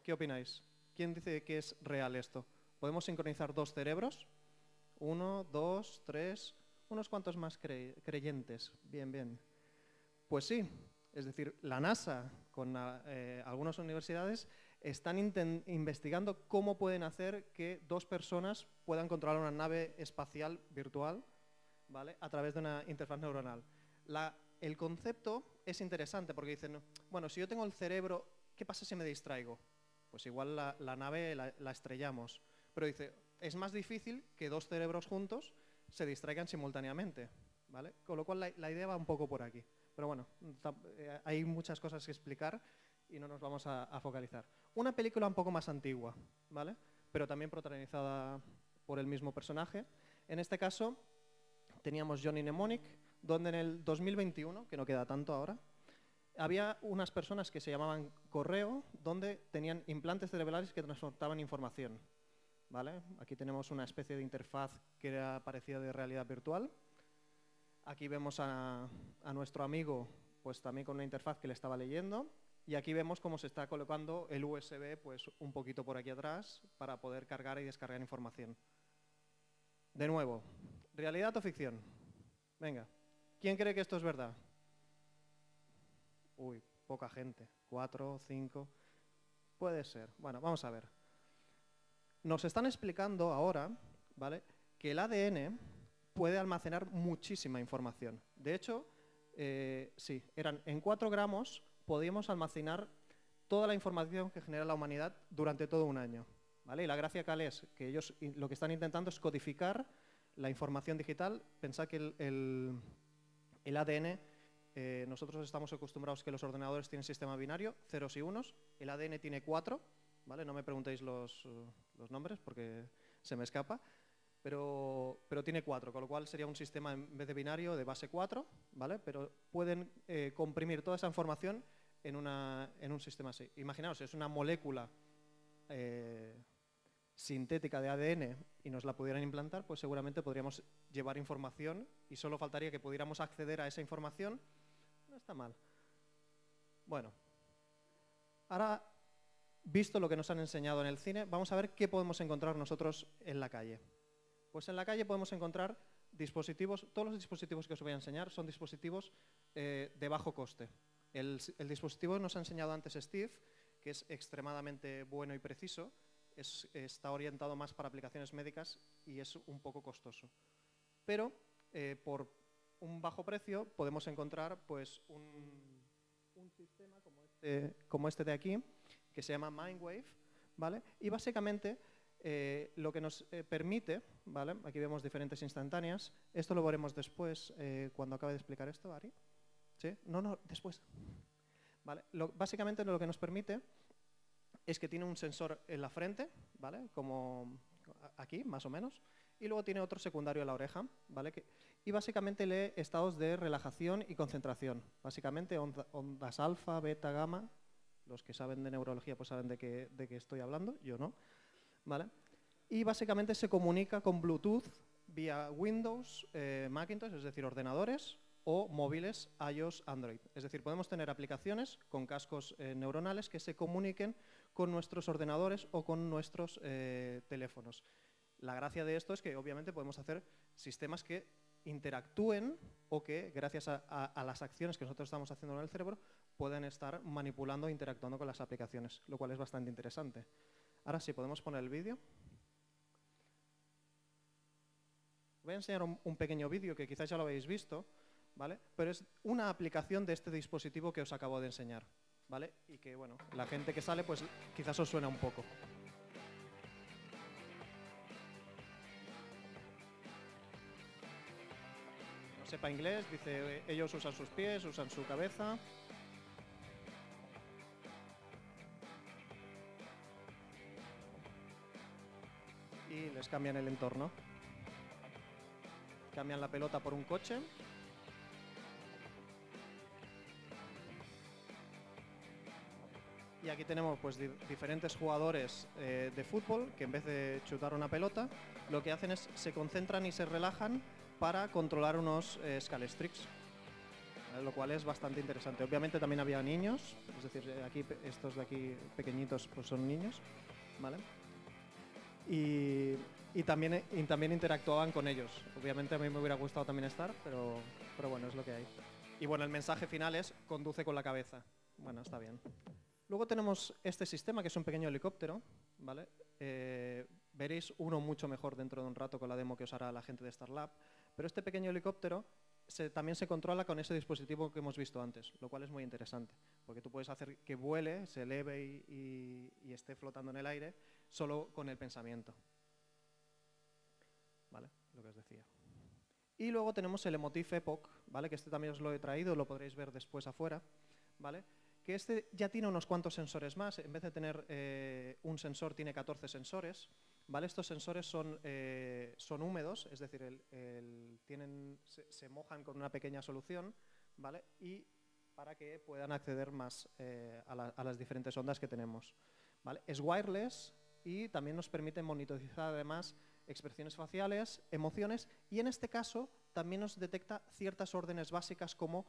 ¿Qué opináis? ¿Quién dice que es real esto? ¿Podemos sincronizar dos cerebros? 1, 2, 3, unos cuantos más creyentes. Bien, bien. Pues sí, es decir, la NASA con algunas universidades están investigando cómo pueden hacer que dos personas puedan controlar una nave espacial virtual, ¿vale? A través de una interfaz neuronal. El concepto es interesante porque dicen, bueno, si yo tengo el cerebro, ¿qué pasa si me distraigo? Pues igual la nave la estrellamos. Pero dice, es más difícil que dos cerebros juntos se distraigan simultáneamente, ¿vale? Con lo cual la idea va un poco por aquí. Pero bueno, hay muchas cosas que explicar y no nos vamos a focalizar. Una película un poco más antigua, ¿vale? Pero también protagonizada por el mismo personaje. En este caso teníamos Johnny Mnemonic, donde en el 2021, que no queda tanto ahora, había unas personas que se llamaban Correo, donde tenían implantes cerebrales que transportaban información, ¿vale? Aquí tenemos una especie de interfaz que era parecida de realidad virtual. Aquí vemos a nuestro amigo, pues también con una interfaz que le estaba leyendo, Y aquí vemos cómo se está colocando el USB pues, un poquito por aquí atrás para poder cargar y descargar información. De nuevo, ¿realidad o ficción? Venga, ¿quién cree que esto es verdad? Uy, poca gente. 4, 5... Puede ser. Bueno, vamos a ver. Nos están explicando ahora, ¿vale?, que el ADN puede almacenar muchísima información. De hecho, sí, en 4 gramos podíamos almacenar toda la información que genera la humanidad durante todo un año, ¿vale? Y la gracia cuál es, que ellos lo que están intentando es codificar la información digital. Pensad que el ADN, nosotros estamos acostumbrados que los ordenadores tienen sistema binario, ceros y unos, el ADN tiene 4, ¿vale? No me preguntéis los nombres porque se me escapa, pero tiene 4, con lo cual sería un sistema en vez de binario de base 4, ¿vale? Pero pueden comprimir toda esa información en un sistema así. Imaginaos, es una molécula sintética de ADN y nos la pudieran implantar, pues seguramente podríamos llevar información y solo faltaría que pudiéramos acceder a esa información. No está mal. Bueno, ahora, visto lo que nos han enseñado en el cine, vamos a ver qué podemos encontrar nosotros en la calle. Pues en la calle podemos encontrar dispositivos, todos los dispositivos que os voy a enseñar son dispositivos de bajo coste. El dispositivo que nos ha enseñado antes Steve, que es extremadamente bueno y preciso, está orientado más para aplicaciones médicas y es un poco costoso. Pero por un bajo precio podemos encontrar pues, un sistema como este de aquí, que se llama Mindwave, ¿vale? Y básicamente lo que nos permite, ¿vale? Aquí vemos diferentes instantáneas. Esto lo veremos después, cuando acabe de explicar esto, Ari. ¿Sí? No, después. ¿Vale? Básicamente lo que nos permite es que tiene un sensor en la frente, ¿vale? Como aquí, más o menos, y luego tiene otro secundario en la oreja, ¿vale? Y básicamente lee estados de relajación y concentración. Básicamente ondas alfa, beta, gamma. Los que saben de neurología pues saben de qué estoy hablando, yo no, ¿vale? Y básicamente se comunica con Bluetooth vía Windows, Macintosh, es decir, ordenadores, o móviles iOS, Android. Es decir, podemos tener aplicaciones con cascos neuronales que se comuniquen con nuestros ordenadores o con nuestros teléfonos. La gracia de esto es que obviamente podemos hacer sistemas que interactúen o que, gracias a las acciones que nosotros estamos haciendo en el cerebro, pueden estar manipulando e interactuando con las aplicaciones, lo cual es bastante interesante. Ahora sí, podemos poner el vídeo. Voy a enseñar un pequeño vídeo que quizás ya lo habéis visto, ¿vale? Pero es una aplicación de este dispositivo que os acabo de enseñar, ¿vale? Y que, bueno, la gente que sale, pues quizás os suena un poco. No sepa inglés, dice, ellos usan sus pies, usan su cabeza. Y les cambian el entorno. Cambian la pelota por un coche. Y aquí tenemos pues diferentes jugadores de fútbol que en vez de chutar una pelota, lo que hacen es se concentran y se relajan para controlar unos scalestrix, lo cual es bastante interesante. Obviamente también había niños, es decir, aquí estos de aquí pequeñitos pues son niños, ¿vale? Y también interactuaban con ellos. Obviamente a mí me hubiera gustado también estar, pero bueno, es lo que hay. Y bueno, el mensaje final es conduce con la cabeza. Bueno, está bien. Luego tenemos este sistema, que es un pequeño helicóptero, ¿vale? Veréis uno mucho mejor dentro de un rato con la demo que os hará la gente de StarLab. Pero este pequeño helicóptero también se controla con ese dispositivo que hemos visto antes, lo cual es muy interesante, porque tú puedes hacer que vuele, se eleve y esté flotando en el aire solo con el pensamiento. ¿Vale? Lo que os decía. Y luego tenemos el Emotif Epoch, ¿vale? Que este también os lo he traído, lo podréis ver después afuera, ¿vale? Que este ya tiene unos cuantos sensores más. En vez de tener un sensor, tiene 14 sensores, ¿vale? Estos sensores son húmedos, es decir, se mojan con una pequeña solución, ¿vale? Y para que puedan acceder más a las diferentes ondas que tenemos, ¿vale? Es wireless y también nos permite monitorizar además expresiones faciales, emociones, y en este caso también nos detecta ciertas órdenes básicas como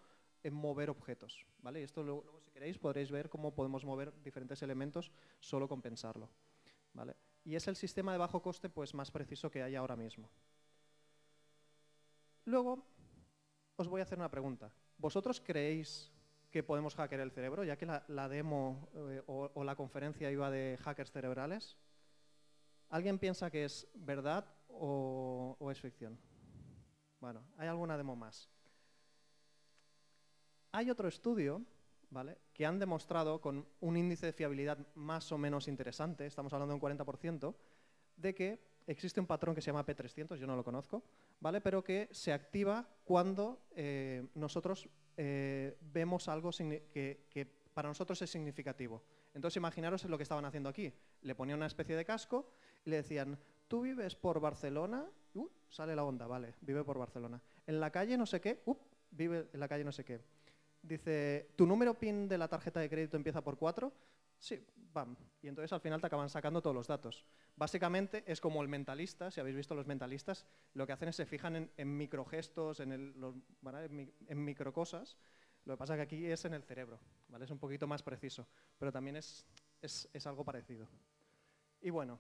mover objetos, ¿vale? Y esto luego, si queréis, podréis ver cómo podemos mover diferentes elementos solo con pensarlo, ¿vale? Y es el sistema de bajo coste pues, más preciso que hay ahora mismo. Luego, os voy a hacer una pregunta. ¿Vosotros creéis que podemos hackear el cerebro, ya que la demo o la conferencia iba de hackers cerebrales? ¿Alguien piensa que es verdad o es ficción? Bueno, hay alguna demo más. Hay otro estudio, ¿vale?, que han demostrado con un índice de fiabilidad más o menos interesante, estamos hablando de un 40%, de que existe un patrón que se llama P300, yo no lo conozco, ¿vale?, pero que se activa cuando nosotros vemos algo que para nosotros es significativo. Entonces, imaginaros lo que estaban haciendo aquí. Le ponían una especie de casco y le decían, ¿tú vives por Barcelona? Sale la onda, vale, vive por Barcelona. En la calle no sé qué, vive en la calle no sé qué. Dice, ¿tu número PIN de la tarjeta de crédito empieza por 4? Sí, bam. Y entonces al final te acaban sacando todos los datos. Básicamente es como el mentalista, si habéis visto los mentalistas, lo que hacen es se fijan en microgestos, en microcosas. Lo que pasa es que aquí es en el cerebro, ¿vale? Es un poquito más preciso, pero también es algo parecido. Y bueno,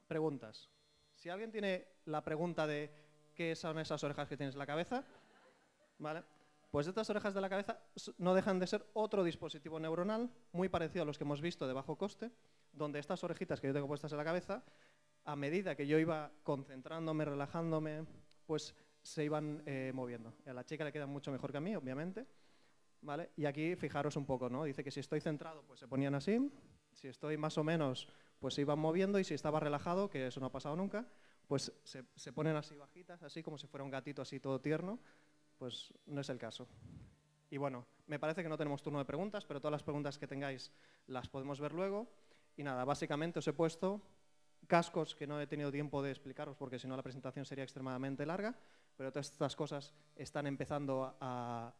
preguntas. Si alguien tiene la pregunta de qué son esas orejas que tienes en la cabeza, ¿vale? Pues estas orejas de la cabeza no dejan de ser otro dispositivo neuronal muy parecido a los que hemos visto de bajo coste, donde estas orejitas que yo tengo puestas en la cabeza, a medida que yo iba concentrándome, relajándome, pues se iban moviendo. A la chica le quedan mucho mejor que a mí, obviamente, ¿vale? Y aquí fijaros un poco, ¿no? Dice que si estoy centrado, pues se ponían así, si estoy más o menos, pues se iban moviendo, y si estaba relajado, que eso no ha pasado nunca, pues se ponen así bajitas, así como si fuera un gatito así todo tierno. Pues no es el caso. Y bueno, me parece que no tenemos turno de preguntas, pero todas las preguntas que tengáis las podemos ver luego. Y nada, básicamente os he puesto cascos que no he tenido tiempo de explicaros porque si no la presentación sería extremadamente larga, pero todas estas cosas están empezando a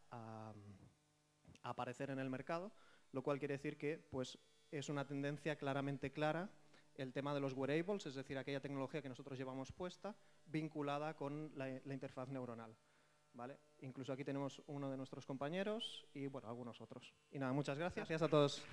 aparecer en el mercado, lo cual quiere decir que pues, es una tendencia claramente clara el tema de los wearables, es decir, aquella tecnología que nosotros llevamos puesta vinculada con la interfaz neuronal. ¿Vale? Incluso aquí tenemos uno de nuestros compañeros y bueno, algunos otros. Y nada, muchas gracias. Gracias a todos.